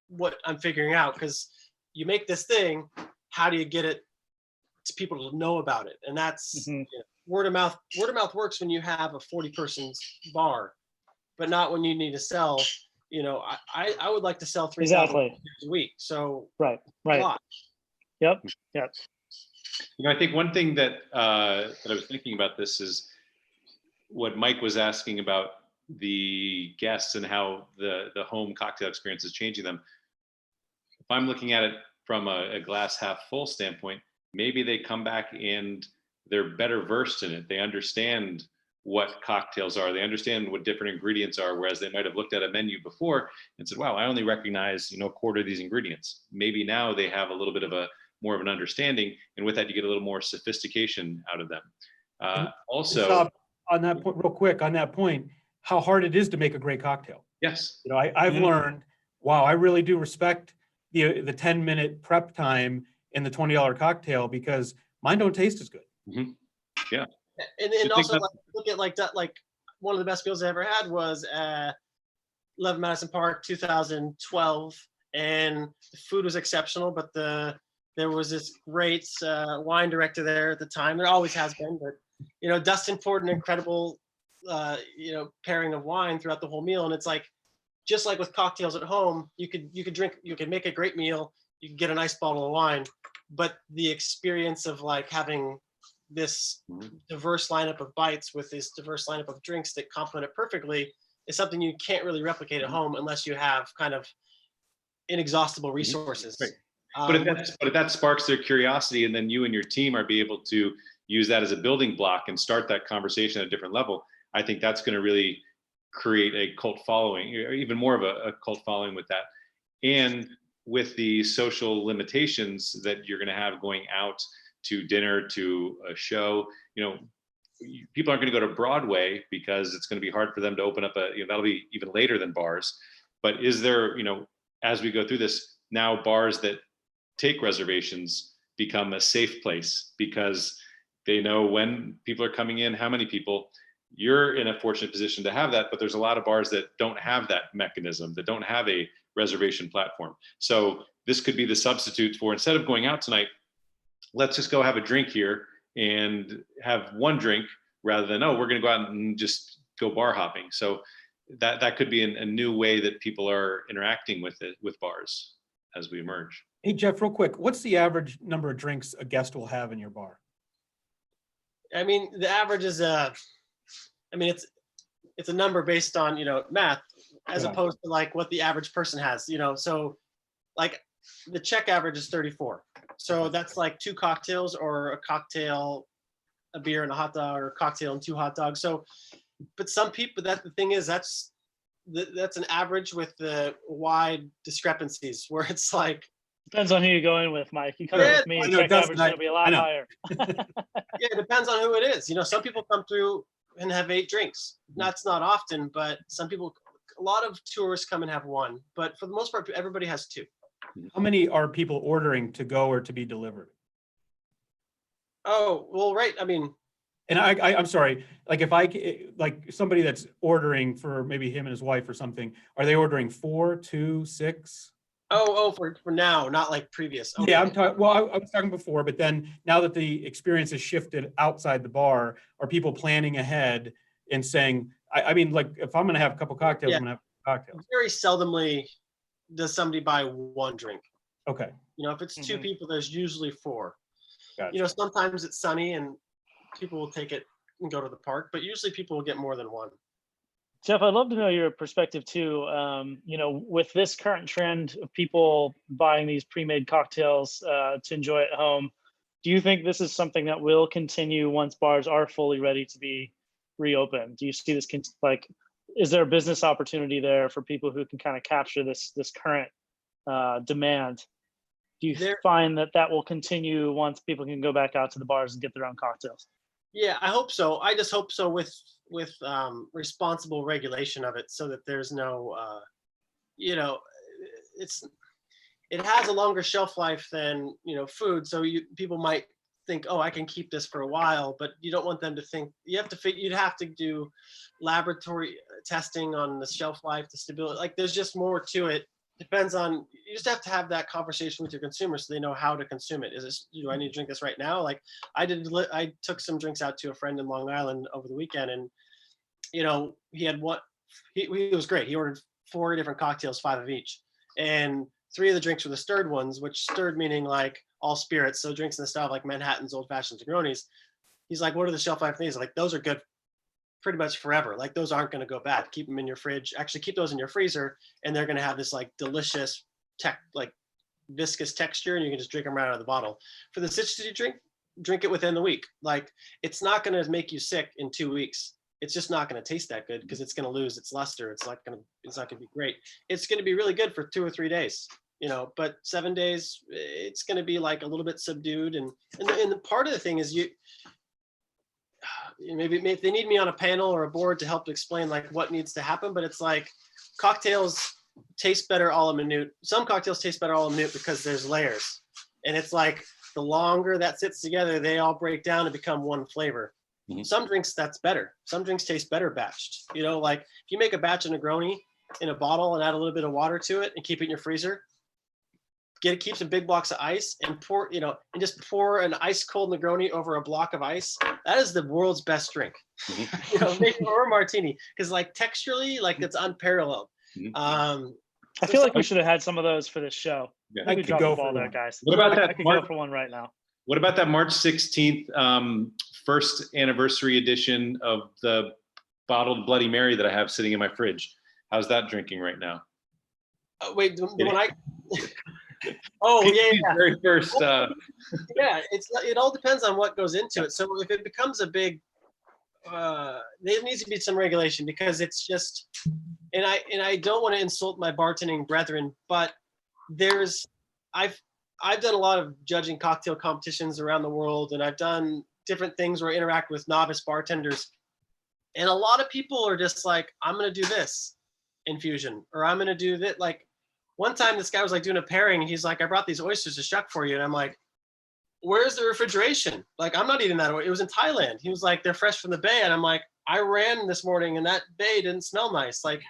Speaker 4: what I'm figuring out, because you make this thing, how do you get it to people to know about it? And that's word of mouth. Word of mouth works when you have a 40-person bar, but not when you need to sell. I would like to sell 3,000
Speaker 3: exactly
Speaker 4: a week. So
Speaker 3: right. Yep.
Speaker 1: I think one thing that I was thinking about this is what Mike was asking about the guests and how the home cocktail experience is changing them. If I'm looking at it from a glass half full standpoint, maybe they come back and they're better versed in it. They understand what cocktails are. They understand what different ingredients are, whereas they might have looked at a menu before and said, wow, I only recognize, a quarter of these ingredients. Maybe now they have a little bit of more of an understanding, and with that, you get a little more sophistication out of them. Also,
Speaker 2: on that point, real quick, on that point, how hard it is to make a great cocktail.
Speaker 1: Yes.
Speaker 2: I've learned, wow, I really do respect the 10-minute prep time in the $20 cocktail, because mine don't taste as good.
Speaker 1: Mm-hmm. Yeah.
Speaker 4: And also look at like one of the best meals I ever had was 11 Madison Park, 2012, and the food was exceptional, but there was this great wine director there at the time. There always has been, but Dustin poured an incredible pairing of wine throughout the whole meal. And it's like, just like with cocktails at home, you could make a great meal, you can get a nice bottle of wine, but the experience of like having this diverse lineup of bites with this diverse lineup of drinks that complement it perfectly is something you can't really replicate at home unless you have kind of inexhaustible resources.
Speaker 1: Right. But if that sparks their curiosity, and then you and your team are be able to use that as a building block and start that conversation at a different level, I think that's going to really create a cult following, or even more of a cult following with that. And with the social limitations that you're going to have going out to dinner, to a show, people aren't going to go to Broadway because it's going to be hard for them to open up that'll be even later than bars. But is there, as we go through this, now bars that take reservations become a safe place because they know when people are coming in, how many people. You're in a fortunate position to have that, but there's a lot of bars that don't have that mechanism, that don't have a reservation platform. So this could be the substitute for, instead of going out tonight, let's just go have a drink here and have one drink rather than, we're going to go out and just go bar hopping. So that could be a new way that people are interacting with bars as we emerge.
Speaker 2: Hey, Jeff, real quick, what's the average number of drinks a guest will have in your bar?
Speaker 4: I mean, the average is it's a number based on, math, as opposed to like what the average person has, so like the check average is 34. So that's like 2 cocktails, or a cocktail, a beer and a hot dog, or a cocktail and 2 hot dogs. So, but some people, the thing is, that's an average with the wide discrepancies where it's like,
Speaker 3: depends on who you're going with, Mike. You come with me, check average is going to be a lot higher.
Speaker 4: Yeah, it depends on who it is. Some people come through and have 8 drinks. That's not often, but a lot of tourists come and have 1, but for the most part, everybody has 2.
Speaker 2: How many are people ordering to go or to be delivered?
Speaker 4: Oh, well, right. I mean,
Speaker 2: And I'm sorry, like if like somebody that's ordering for maybe him and his wife or something, are they ordering 4, 2, 6?
Speaker 4: for now, not like previous. Okay.
Speaker 2: Yeah, I'm talking, well, I was talking before, but then now that the experience has shifted outside the bar, are people planning ahead and saying, I mean, like if I'm gonna have a couple cocktails,
Speaker 4: Yeah.
Speaker 2: I'm gonna have cocktails.
Speaker 4: Very seldomly does somebody buy 1 drink.
Speaker 2: Okay,
Speaker 4: If it's 2
Speaker 3: Mhm.
Speaker 4: people, there's usually 4.
Speaker 2: gotcha.
Speaker 4: Sometimes it's sunny and people will take it and go to the park, but usually people will get more than 1.
Speaker 3: Jeff, I'd love to know your perspective too. With this current trend of people buying these pre-made cocktails to enjoy at home, do you think this is something that will continue once bars are fully ready to be reopened? Do you see this is there a business opportunity there for people who can kind of capture this current demand? Do you find that will continue once people can go back out to the bars and get their own cocktails?
Speaker 4: Yeah, I hope so. I just hope so with responsible regulation of it, so that there's no, it has a longer shelf life than food. So people might think, oh, I can keep this for a while, but you don't want them to think you'd have to do laboratory testing on the shelf life, the stability. Like there's just more to it. Depends on, you just have to have that conversation with your consumers so they know how to consume it. Is this, do I need to drink this right now? Like I took some drinks out to a friend in Long Island over the weekend, and he had he was great. He ordered 4 different cocktails, 5 of each, and 3 of the drinks were the stirred ones, which stirred meaning like all spirits. So drinks in the style of like Manhattans, old fashions, Negronis. He's like, what are the shelf life things? Like those are good pretty much forever. Like those aren't going to go bad. Keep them in your fridge. Actually keep those in your freezer, and they're going to have this like delicious like viscous texture, and you can just drink them right out of the bottle. For the citrusy drink it within the week. Like it's not going to make you sick in 2 weeks. It's just not going to taste that good because it's going to lose its luster. It's not going to be great. It's going to be really good for 2 or 3 days, but 7 days, it's going to be like a little bit subdued. And the part of the thing is maybe if they need me on a panel or a board to help explain like what needs to happen, but it's like cocktails taste better a la minute. Some cocktails taste better a la minute because there's layers, and it's like the longer that sits together, they all break down and become one flavor. Mm-hmm. Some drinks that's better. Some drinks taste better batched. Like if you make a batch of Negroni in a bottle and add a little bit of water to it and keep it in your freezer, keep some big blocks of ice and pour, and just pour an ice cold Negroni over a block of ice. That is the world's best drink. Mm-hmm. Or a martini, because like texturally, like it's unparalleled.
Speaker 1: Mm-hmm.
Speaker 3: I feel like we should have had some of those for this show.
Speaker 2: Yeah,
Speaker 3: I could drop the ball there, guys.
Speaker 1: What about that?
Speaker 3: I could go for one right now.
Speaker 1: What about that March 16th first anniversary edition of the bottled Bloody Mary that I have sitting in my fridge? How's that drinking right now?
Speaker 4: Wait, the one I. Oh yeah.
Speaker 1: Very first.
Speaker 4: Yeah, it all depends on what goes into it. So if it becomes a big, there needs to be some regulation, because it's just, and I don't want to insult my bartending brethren, but I've done a lot of judging cocktail competitions around the world, and I've done different things where I interact with novice bartenders, and a lot of people are just like, I'm gonna do this infusion, or I'm gonna do that. Like one time this guy was like doing a pairing, and he's like, I brought these oysters to shuck for you, and I'm like, where's the refrigeration? Like I'm not eating that. It was in Thailand. He was like, they're fresh from the bay, and I'm like, I ran this morning and that bay didn't smell nice. Like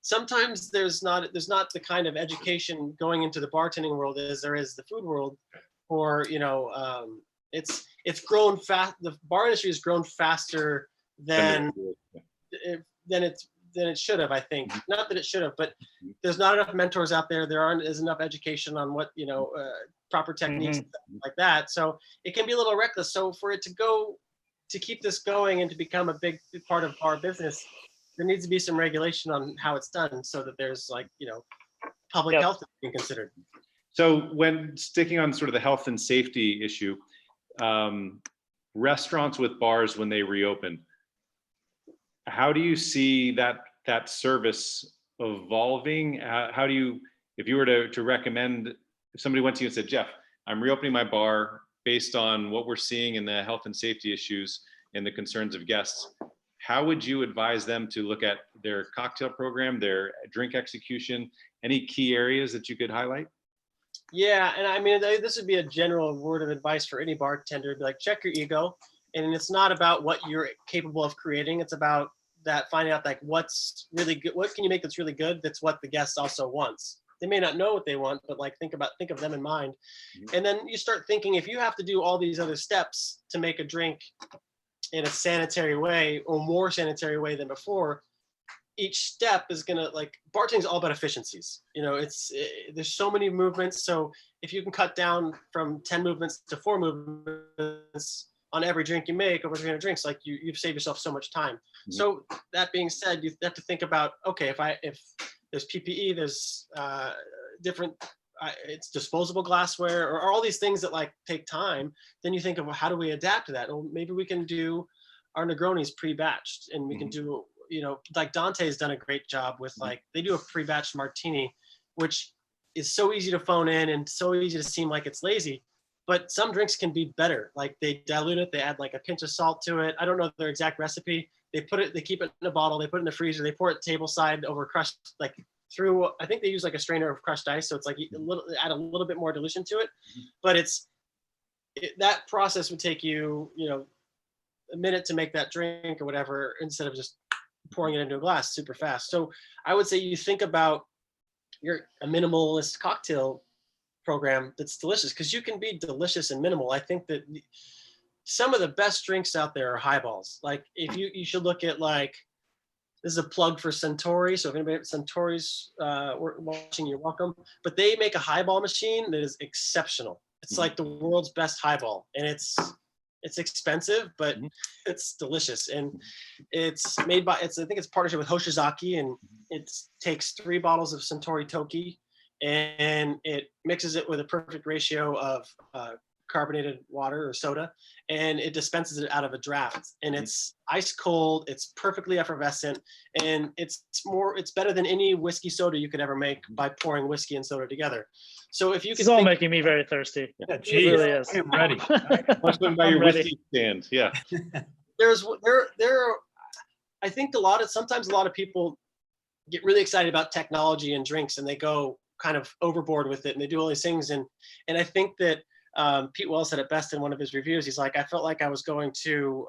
Speaker 4: sometimes there's not the kind of education going into the bartending world as there is the food world, or it's grown fast. The bar industry has grown faster than it should have, I think. Not that it should have, but there's not enough mentors out there. There aren't as enough education on what proper techniques like that. So it can be a little reckless. So for it to keep this going and to become a big part of our business, there needs to be some regulation on how it's done, so that there's public health being considered.
Speaker 1: So when sticking on sort of the health and safety issue, restaurants with bars, when they reopen, how do you see that service evolving? How do you, if you were to recommend, if somebody went to you and said, Jeff, I'm reopening my bar based on what we're seeing in the health and safety issues, and the concerns of guests, how would you advise them to look at their cocktail program, their drink execution? Any key areas that you could highlight?
Speaker 4: Yeah, and I mean, this would be a general word of advice for any bartender. Be like, check your ego, and it's not about what you're capable of creating. It's about that finding out like what's really good. What can you make that's really good? That's what the guest also wants. They may not know what they want, but like think of them in mind, and then you start thinking if you have to do all these other steps to make a drink in a sanitary way or more sanitary way than before, each step is gonna like bartending is all about efficiencies. There's so many movements. So if you can cut down from 10 movements to 4 movements on every drink you make over 300 drinks, like you've saved yourself so much time. So that being said, you have to think about, okay, if there's PPE, there's different, it's disposable glassware or all these things that like take time. Then you think of, well, how do we adapt to that? Well, maybe we can do our Negronis pre-batched, and we can do, like Dante's done a great job with like, they do a pre-batched martini, which is so easy to phone in and so easy to seem like it's lazy, but some drinks can be better. Like they dilute it, they add like a pinch of salt to it. I don't know their exact recipe. They keep it in a bottle, they put it in the freezer, they pour it table side over crushed, like through, I think they use like a strainer of crushed ice. So it's like add a little bit more dilution to it, but that process would take you, a minute to make that drink or whatever, instead of just pouring it into a glass super fast. So I would say you think about a minimalist cocktail program that's delicious, because you can be delicious and minimal. I think that some of the best drinks out there are highballs. Like if you should look at like, this is a plug for Centauri. So if anybody at Centauri's watching, you're welcome. But they make a highball machine that is exceptional. It's like the world's best highball, and it's expensive, but it's delicious. And it's made by, I think it's partnership with Hoshizaki, and it takes 3 bottles of Centauri Toki and it mixes it with a perfect ratio of carbonated water or soda, and it dispenses it out of a draft, and it's ice cold, it's perfectly effervescent, and it's better than any whiskey soda you could ever make by pouring whiskey and soda together. So if you
Speaker 3: It's all making me very thirsty.
Speaker 2: Yeah,
Speaker 3: It
Speaker 2: geez,
Speaker 3: really is.
Speaker 2: I am ready.
Speaker 1: Must have been by
Speaker 3: I'm
Speaker 1: your
Speaker 3: ready.
Speaker 1: whiskey stand. Yeah.
Speaker 4: I think sometimes a lot of people get really excited about technology and drinks, and they go kind of overboard with it, and they do all these things. And I think that Pete Wells said it best in one of his reviews. He's like, I felt like I was going to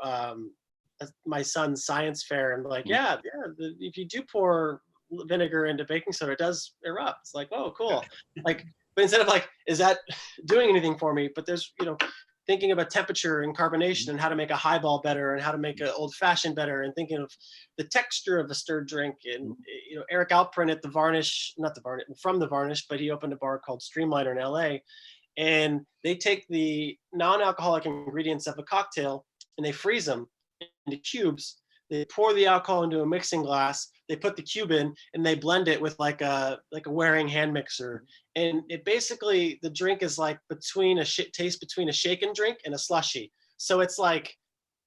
Speaker 4: my son's science fair, and like, if you do pour vinegar into baking soda, it does erupt. It's like, oh, cool. Like, but instead of like, is that doing anything for me? But there's, thinking about temperature and carbonation and how to make a highball better and how to make an old fashioned better, and thinking of the texture of a stirred drink. And Eric Alprin at from the Varnish, but he opened a bar called Streamliner in LA, and they take the non-alcoholic ingredients of a cocktail and they freeze them into cubes. They pour the alcohol into a mixing glass, they put the cube in, and they blend it with like a Waring hand mixer. And it basically, the drink is like between a shaken drink and a slushy. So it's like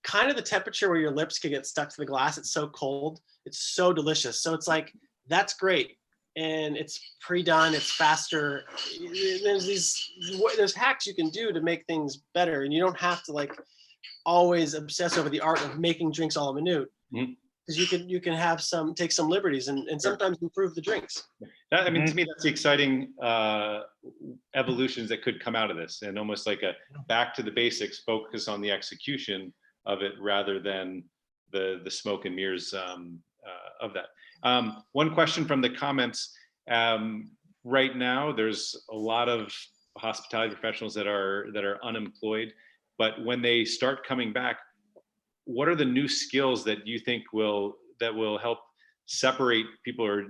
Speaker 4: kind of the temperature where your lips could get stuck to the glass. It's so cold. It's so delicious. So it's like, that's great. And it's pre-done, it's faster. There's hacks you can do to make things better. And you don't have to like always obsess over the art of making drinks a la minute, because you can have take some liberties and sometimes improve the drinks.
Speaker 1: To me, that's the exciting evolutions that could come out of this, and almost like a back to the basics, focus on the execution of it rather than the smoke and mirrors of that. One question from the comments. Right now, there's a lot of hospitality professionals that are unemployed, but when they start coming back, what are the new skills that you think will help separate people or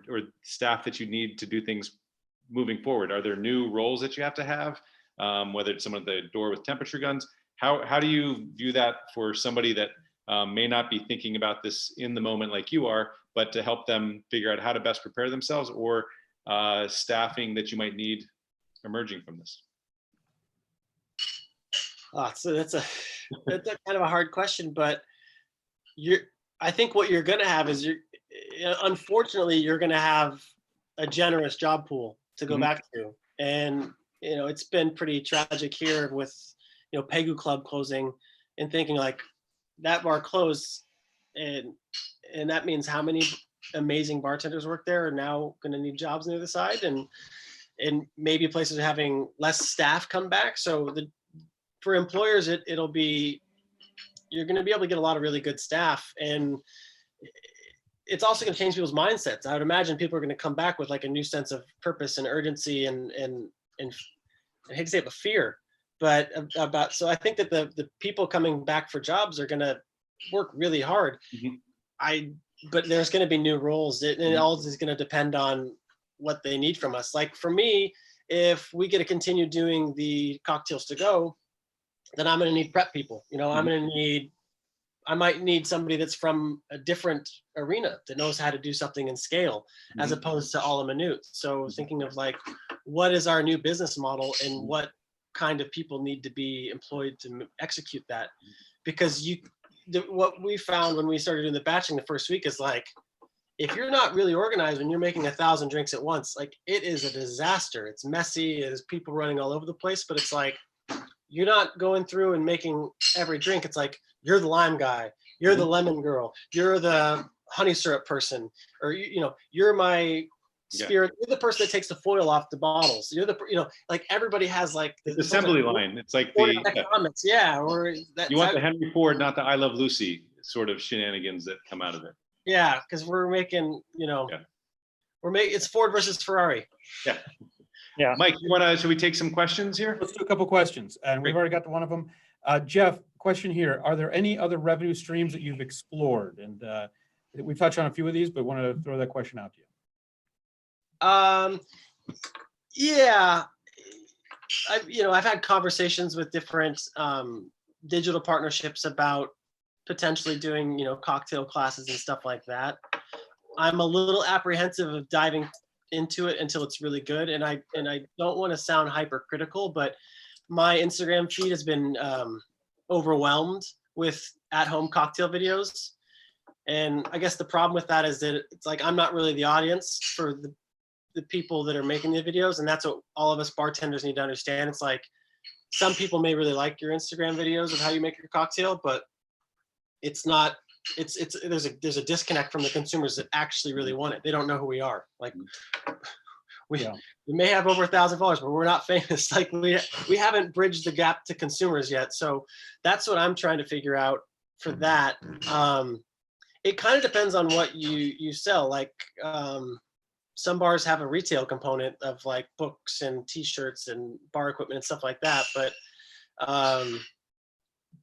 Speaker 1: staff that you need to do things moving forward? Are there new roles that you have to have, whether it's someone at the door with temperature guns? How do you view that for somebody that may not be thinking about this in the moment like you are, but to help them figure out how to best prepare themselves, or staffing that you might need emerging from this?
Speaker 4: So that's a kind of a hard question, but I think what you're going to have is unfortunately, you're going to have a generous job pool to go back to. And, it's been pretty tragic here with, Pegu Club closing, and thinking like, that bar closed, and that means how many amazing bartenders work there are now going to need jobs on the other side, and maybe places are having less staff come back. So for employers, it'll be, you're going to be able to get a lot of really good staff, and it's also going to change people's mindsets. I would imagine people are going to come back with like a new sense of purpose and urgency and I hate to say it, but fear. But so I think that the people coming back for jobs are going to work really hard. But there's going to be new roles, and it all is going to depend on what they need from us. Like for me, if we get to continue doing the cocktails to go, then I'm going to need prep people. You know, I might need somebody that's from a different arena that knows how to do something in scale, as opposed to all a minute. So thinking of like, what is our new business model and what kind of people need to be employed to execute that? Because what we found when we started doing the batching the first week is like, if you're not really organized when you're making 1,000 drinks at once, like it is a disaster. It's messy, there's people running all over the place, but it's like, you're not going through and making every drink. It's like, you're the lime guy, you're the lemon girl, you're the honey syrup person, or you're my spirit. You're the person that takes the foil off the bottles. You're the, like everybody has like
Speaker 1: the assembly line. It's like
Speaker 4: comments, or that.
Speaker 1: You want the Henry Ford, not the I Love Lucy sort of shenanigans that come out of it.
Speaker 4: Yeah, because we're making, it's Ford versus Ferrari.
Speaker 1: Yeah. Mike, should we take some questions here?
Speaker 2: Let's do a couple questions, and we've already got to one of them. Jeff, question here: are there any other revenue streams that you've explored? And we've touched on a few of these, but want to throw that question out to you.
Speaker 4: Yeah, I've had conversations with different digital partnerships about potentially doing, cocktail classes and stuff like that. I'm a little apprehensive of diving into it until it's really good. And I don't want to sound hypercritical, but my Instagram feed has been overwhelmed with at-home cocktail videos. And I guess the problem with that is that it's like, I'm not really the audience for the people that are making the videos. And that's what all of us bartenders need to understand. It's like, some people may really like your Instagram videos of how you make your cocktail, but it's not, there's a disconnect from the consumers that actually really want it. They don't know who we are. Like we may have over 1,000 followers, but we're not famous. Like we haven't bridged the gap to consumers yet. So that's what I'm trying to figure out for that. It kind of depends on what you sell. Like some bars have a retail component of like books and t-shirts and bar equipment and stuff like that. But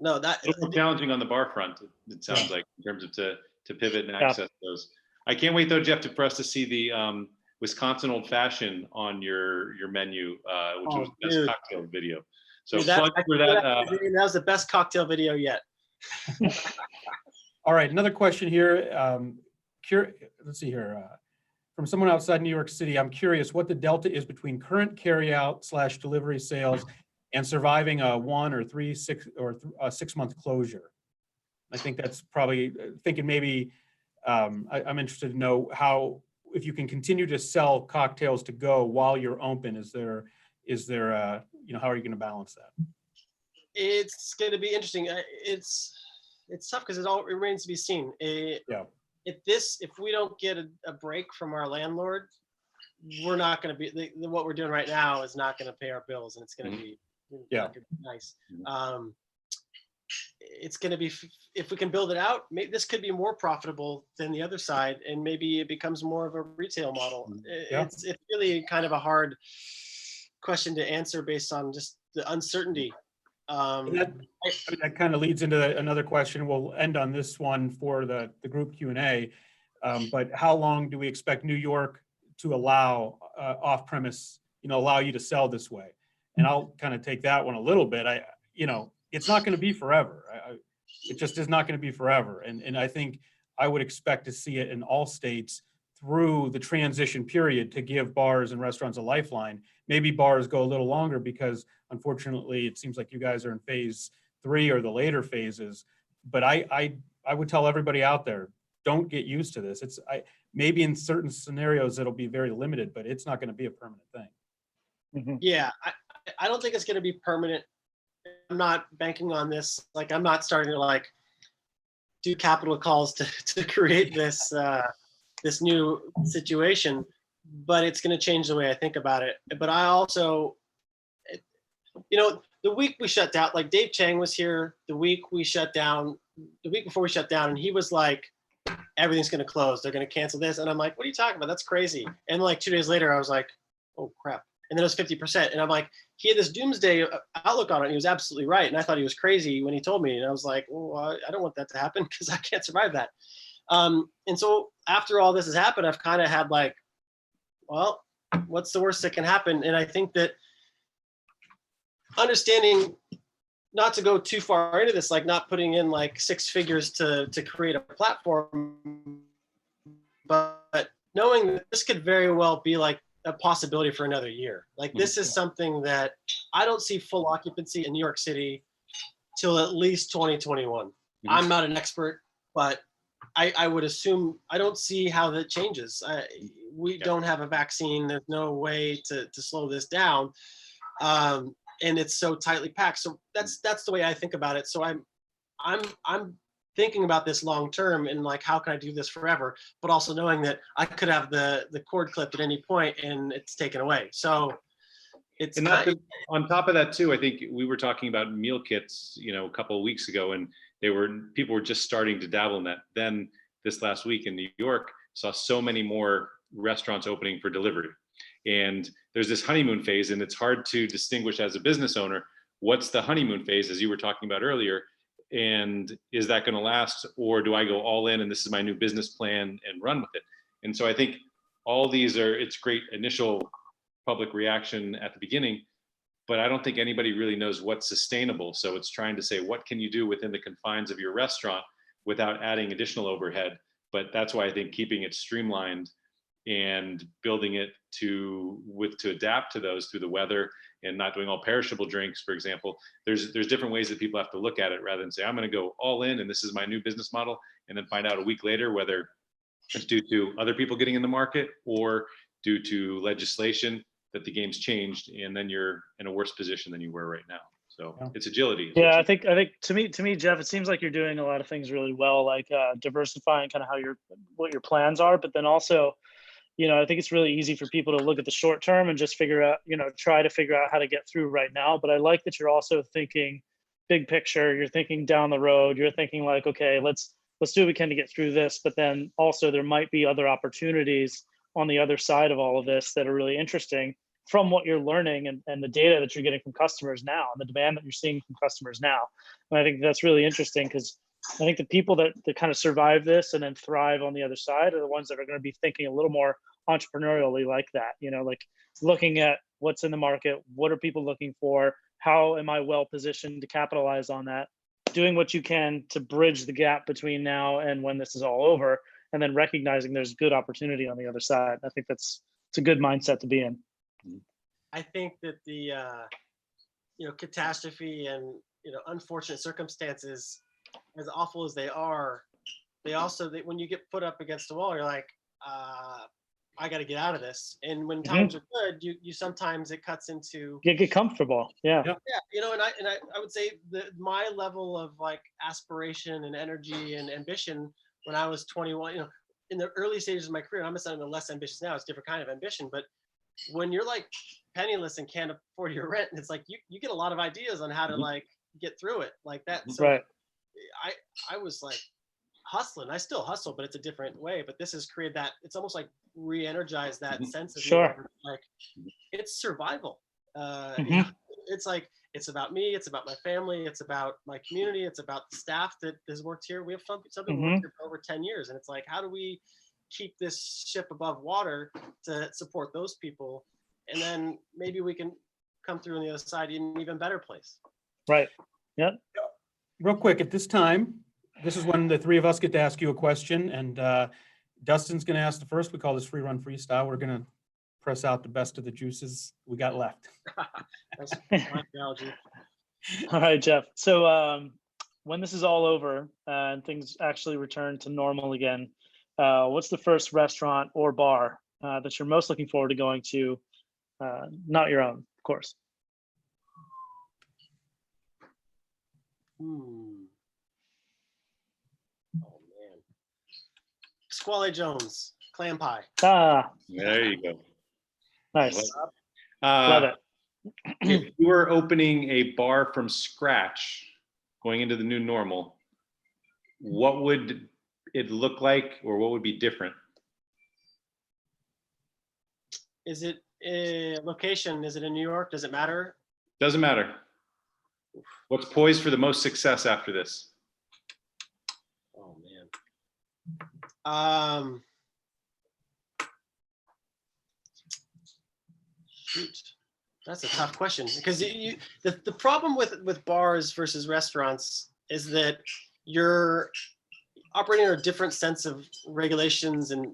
Speaker 4: no, that
Speaker 1: it's challenging on the bar front. It sounds like, in terms of to pivot and access those. I can't wait though, Jeff, for us to see the Wisconsin Old Fashioned on your menu, which was the best cocktail video. So plug for that.
Speaker 4: That was the best cocktail video yet.
Speaker 2: All right, another question here. Let's see here. From someone outside New York City, I'm curious what the delta is between current carryout / delivery sales and surviving a 1 or 3, 6 or a 6-month closure. I think that's probably thinking maybe I'm interested to know how, if you can continue to sell cocktails to go while you're open, is there how are you going to balance that?
Speaker 4: It's going to be interesting. It's tough because it all remains to be seen. If we don't get a break from our landlord, we're not going to be, what we're doing right now is not going to pay our bills, and it's going to be not gonna be nice. It's going to be, if we can build it out, maybe this could be more profitable than the other side, and maybe it becomes more of a retail model. It's really kind of a hard question to answer based on just the uncertainty.
Speaker 2: That kind of leads into another question. We'll end on this one for the group Q&A. But how long do we expect New York to allow off-premise, allow you to sell this way? And I'll kind of take that one a little bit. It's not going to be forever. It just is not going to be forever. And I think I would expect to see it in all states through the transition period to give bars and restaurants a lifeline. Maybe bars go a little longer because unfortunately it seems like you guys are in phase 3 or the later phases. But I would tell everybody out there, don't get used to this. Maybe in certain scenarios it'll be very limited, but it's not going to be a permanent thing.
Speaker 4: Yeah, I don't think it's going to be permanent. I'm not banking on this. Like, I'm not starting to do capital calls to create this this new situation, but it's going to change the way I think about it. But I also, you know, the week we shut down, like Dave Chang was here the week we shut down, the week before we shut down, and he was like, everything's going to close. They're going to cancel this. And I'm like, what are you talking about? That's crazy. And like 2 days later, I was like, oh crap. And then it was 50%. And I'm like, he had this doomsday outlook on it. And he was absolutely right. And I thought he was crazy when he told me. And I was like, well, I don't want that to happen because I can't survive that. And so after all this has happened, I've kind of had like, well, what's the worst that can happen? And I think that understanding not to go too far into this, like not putting in like 6 figures to create a platform, but knowing that this could very well be like a possibility for another year. Like this is something that I don't see full occupancy in New York City till at least 2021. I'm not an expert, but I would assume, I don't see how that changes. We don't have a vaccine. There's no way to slow this down. And it's so tightly packed. So that's the way I think about it. So I'm thinking about this long term and like, how can I do this forever? But also knowing that I could have the cord clipped at any point and it's taken away. So it's
Speaker 1: on top of that too, I think we were talking about meal kits, you know, a couple of weeks ago, and people were just starting to dabble in that. Then this last week in New York, saw so many more restaurants opening for delivery. And there's this honeymoon phase, and it's hard to distinguish as a business owner, what's the honeymoon phase, as you were talking about earlier, and is that going to last, or do I go all in and this is my new business plan and run with it? And so I think all these it's great initial public reaction at the beginning, but I don't think anybody really knows what's sustainable. So it's trying to say, what can you do within the confines of your restaurant without adding additional overhead? But that's why I think keeping it streamlined and building it to adapt to those through the weather, and not doing all perishable drinks, for example. There's different ways that people have to look at it, rather than say, I'm going to go all in and this is my new business model, and then find out a week later whether it's due to other people getting in the market or due to legislation that the game's changed, and then you're in a worse position than you were right now. So it's agility.
Speaker 3: Yeah, I think to me, Jeff, it seems like you're doing a lot of things really well, like diversifying kind of what your plans are, but then also, you know, I think it's really easy for people to look at the short term and just figure out, you know, try to figure out how to get through right now. But I like that you're also thinking big picture. You're thinking down the road. You're thinking like, okay, let's do what we can to get through this. But then also there might be other opportunities on the other side of all of this that are really interesting from what you're learning and the data that you're getting from customers now, and the demand that you're seeing from customers now. And I think that's really interesting, because I think the people that kind of survive this and then thrive on the other side are the ones that are going to be thinking a little more entrepreneurially like that, you know, like looking at what's in the market, what are people looking for, how am I well positioned to capitalize on that, doing what you can to bridge the gap between now and when this is all over, and then recognizing there's good opportunity on the other side. I think it's a good mindset to be in.
Speaker 4: I think that the you know, catastrophe and, you know, unfortunate circumstances, as awful as they are, they also, when you get put up against the wall, you're like, I got to get out of this. And when times are good, you sometimes it cuts into
Speaker 3: get comfortable. Yeah,
Speaker 4: you know, and I would say that my level of like aspiration and energy and ambition when I was 21, you know, in the early stages of my career, I'm sounding less ambitious now. It's a different kind of ambition, but when you're like penniless and can't afford your rent, it's like you get a lot of ideas on how to like get through it like that. So
Speaker 3: right.
Speaker 4: I was like hustling. I still hustle, but it's a different way. But this has created that, it's almost like re-energized that sense of like it's survival. You know, it's like, it's about me, it's about my family, it's about my community, it's about the staff that has worked here. We have some people worked here for over 10 years, and it's like, how do we keep this ship above water to support those people, and then maybe we can come through on the other side in an even better place.
Speaker 3: Right. Yeah.
Speaker 2: Real quick, at this time, this is when the three of us get to ask you a question, and Dustin's going to ask the first. We call this Freerun Freestyle. We're going to press out the best of the juices we got left.
Speaker 4: That's my analogy.
Speaker 3: All right, Jeff. So when this is all over and things actually return to normal again, what's the first restaurant or bar that you're most looking forward to going to? Not your own, of course.
Speaker 4: Squally Jones, clam pie.
Speaker 3: Ah,
Speaker 1: There you go.
Speaker 3: nice.
Speaker 1: Uh,
Speaker 3: Love it.
Speaker 1: If you were opening a bar from scratch, going into the new normal, what would it look like, or what would be different?
Speaker 4: Is it a location? Is it in New York? Does it matter?
Speaker 1: Doesn't matter. What's poised for the most success after this?
Speaker 4: Oh man. Shoot, that's a tough question because the problem with bars versus restaurants is that you're operating under a different sense of regulations and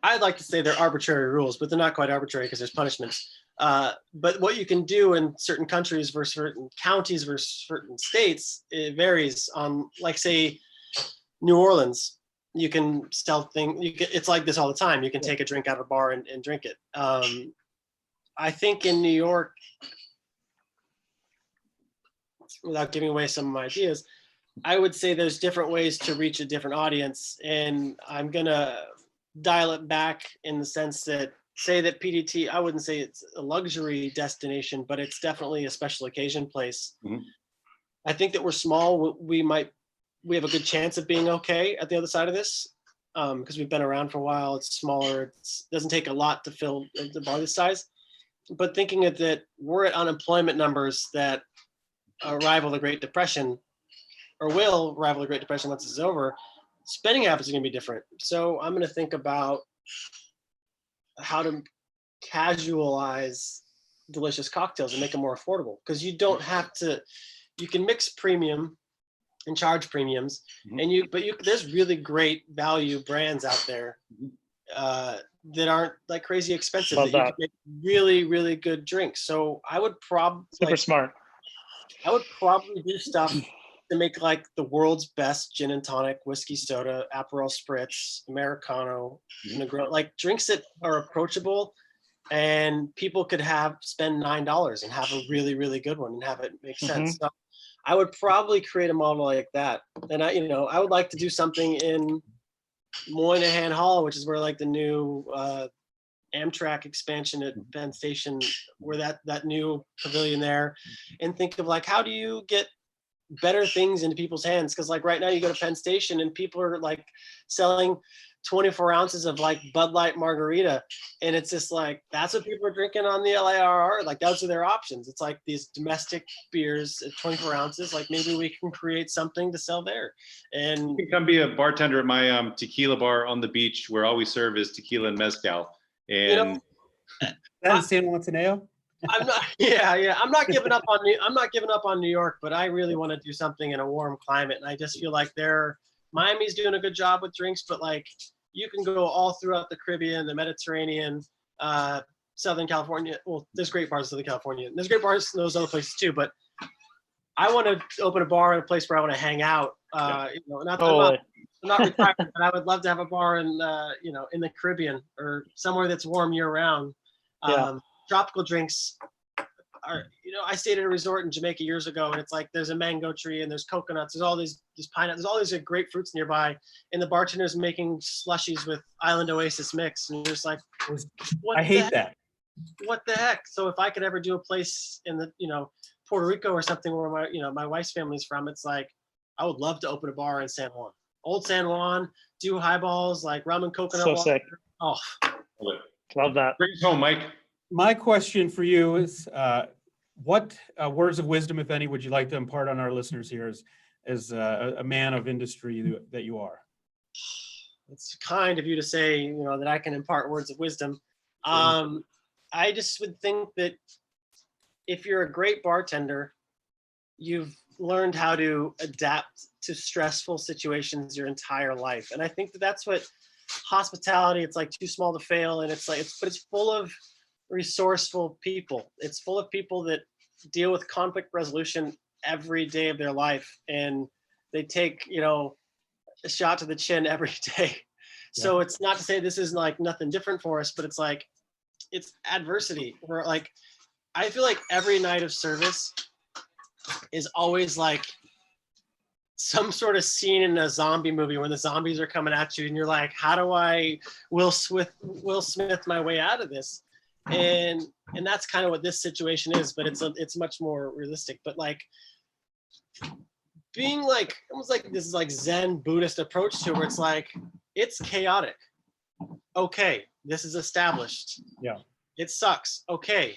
Speaker 4: I'd like to say they're arbitrary rules, but they're not quite arbitrary because there's punishments. But what you can do in certain countries versus certain counties versus certain states, it varies on, like, say, New Orleans. You can sell things. It's like this all the time. You can take a drink out of a bar and drink it. I think in New York, without giving away some of my ideas, I would say there's different ways to reach a different audience, and I'm gonna dial it back in the sense that, say that PDT, I wouldn't say it's a luxury destination, but it's definitely a special occasion place.
Speaker 1: Mhm.
Speaker 4: I think that we're small. We have a good chance of being okay at the other side of this because we've been around for a while. It's smaller. It doesn't take a lot to fill the bar this size. But thinking of that, we're at unemployment numbers that rival the Great Depression, or will rival the Great Depression once it's over. Spending habits are going to be different. So I'm going to think about how to casualize delicious cocktails and make them more affordable, because you don't have to, you can mix premium and charge premiums, and there's really great value brands out there that aren't like crazy expensive.
Speaker 3: Love
Speaker 4: that you
Speaker 3: that.
Speaker 4: can make really, really good drinks. So I would
Speaker 3: Super smart.
Speaker 4: I would probably do stuff to make like the world's best gin and tonic, whiskey soda, Aperol spritz, Americano, Negroni, like drinks that are approachable and people could spend $9 and have a really, really good one and have it make sense. So I would probably create a model like that. And I would like to do something in Moynihan Hall, which is where like the new Amtrak expansion at Penn Station, where that new pavilion there, and think of like, how do you get better things into people's hands? Because like right now you go to Penn Station and people are like selling 24 ounces of like Bud Light margarita, and it's just like, that's what people are drinking on the LIRR. Like those are their options. It's like these domestic beers at 24 ounces. Like maybe we can create something to sell there. And
Speaker 1: You can come be a bartender at my tequila bar on the beach, where all we serve is tequila and mezcal. And
Speaker 2: That is San Juantaneo?
Speaker 4: I'm not. Yeah. I'm not giving up on New York, but I really want to do something in a warm climate. And I just feel like Miami's doing a good job with drinks, but like you can go all throughout the Caribbean, the Mediterranean, Southern California. Well, there's great bars in Southern California. There's great bars in those other places too. But I want to open a bar in a place where I want to hang out. I'm not retired, but I would love to have a bar in in the Caribbean or somewhere that's warm year round. Tropical drinks are, I stayed at a resort in Jamaica years ago, and it's like there's a mango tree and there's coconuts, there's all these pineapples, there's all these great fruits nearby, and the bartender's making slushies with Island Oasis mix, and you're just like,
Speaker 2: I hate that.
Speaker 4: What the heck? So if I could ever do a place in the Puerto Rico or something where my wife's family's from, it's like I would love to open a bar in San Juan, old San Juan, do highballs like rum and coconut
Speaker 3: So
Speaker 4: water.
Speaker 3: sick.
Speaker 4: Oh,
Speaker 3: Love that.
Speaker 1: bring us home, Mike.
Speaker 2: My question for you is, what words of wisdom, if any, would you like to impart on our listeners here as a man of industry that you are?
Speaker 4: it's kind of you to say, that I can impart words of wisdom. I just would think that if you're a great bartender, you've learned how to adapt to stressful situations your entire life. And I think that's what hospitality, it's like too small to fail. And but it's full of resourceful people. It's full of people that deal with conflict resolution every day of their life. And they take, a shot to the chin every day. So it's not to say this is like nothing different for us, but it's like, it's adversity. We're like, I feel like every night of service is always like some sort of scene in a zombie movie when the zombies are coming at you and you're like, how do I Will Smith my way out of this? And that's kind of what this situation is, but it's much more realistic. But like being like almost like this is like Zen Buddhist approach to it, where it's like it's chaotic. Okay, this is established.
Speaker 2: Yeah.
Speaker 4: It sucks. Okay,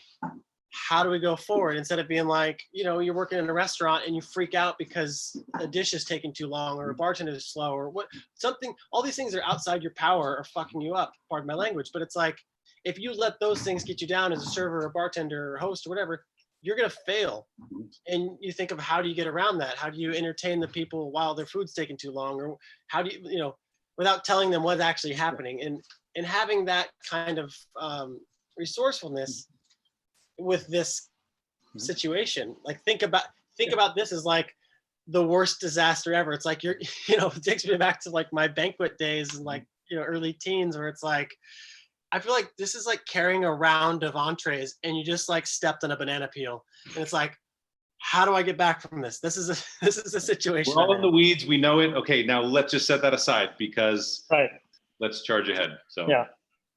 Speaker 4: how do we go forward? Instead of being like, you know, you're working in a restaurant and you freak out because a dish is taking too long or a bartender is slow or what something, all these things are outside your power are fucking you up, pardon my language. But it's like, if you let those things get you down as a server or bartender or host or whatever, you're going to fail. And you think of how do you get around that? How do you entertain the people while their food's taking too long? Or how do you, you know, without telling them what's actually happening? And having that kind of resourcefulness with this situation, like think about this as like the worst disaster ever. It's like it takes me back to like my banquet days and like, you know, early teens, where it's like, I feel like this is like carrying a round of entrees and you just like stepped on a banana peel. And it's like, how do I get back from this? This is a situation.
Speaker 1: We're all in the weeds. We know it. Okay, now let's just set that aside because let's charge ahead. So
Speaker 3: yeah,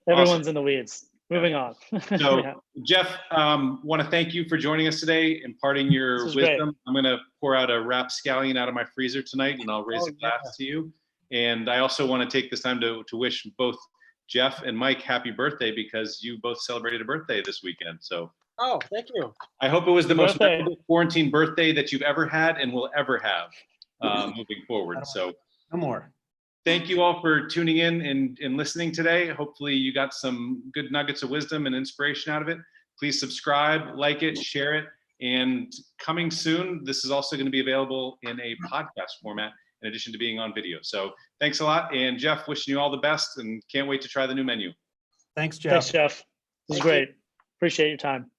Speaker 3: everyone's in the weeds. Moving on.
Speaker 1: So
Speaker 3: Yeah.
Speaker 1: Jeff, want to thank you for joining us today, imparting your wisdom.
Speaker 3: Great.
Speaker 1: I'm going to pour out a rapscallion out of my freezer tonight, and I'll raise a glass to you. And I also want to take this time to wish both Jeff and Mike happy birthday, because you both celebrated a birthday this weekend. So
Speaker 4: thank you.
Speaker 1: I hope it was the most memorable quarantine birthday that you've ever had and will ever have moving forward. So
Speaker 2: No more.
Speaker 1: thank you all for tuning in and listening today. Hopefully you got some good nuggets of wisdom and inspiration out of it. Please subscribe, like it, share it. And coming soon, this is also going to be available in a podcast format in addition to being on video. So thanks a lot. And Jeff, wishing you all the best and can't wait to try the new menu.
Speaker 2: Thanks, Jeff.
Speaker 3: Thanks, Jeff. This is great. Appreciate your time.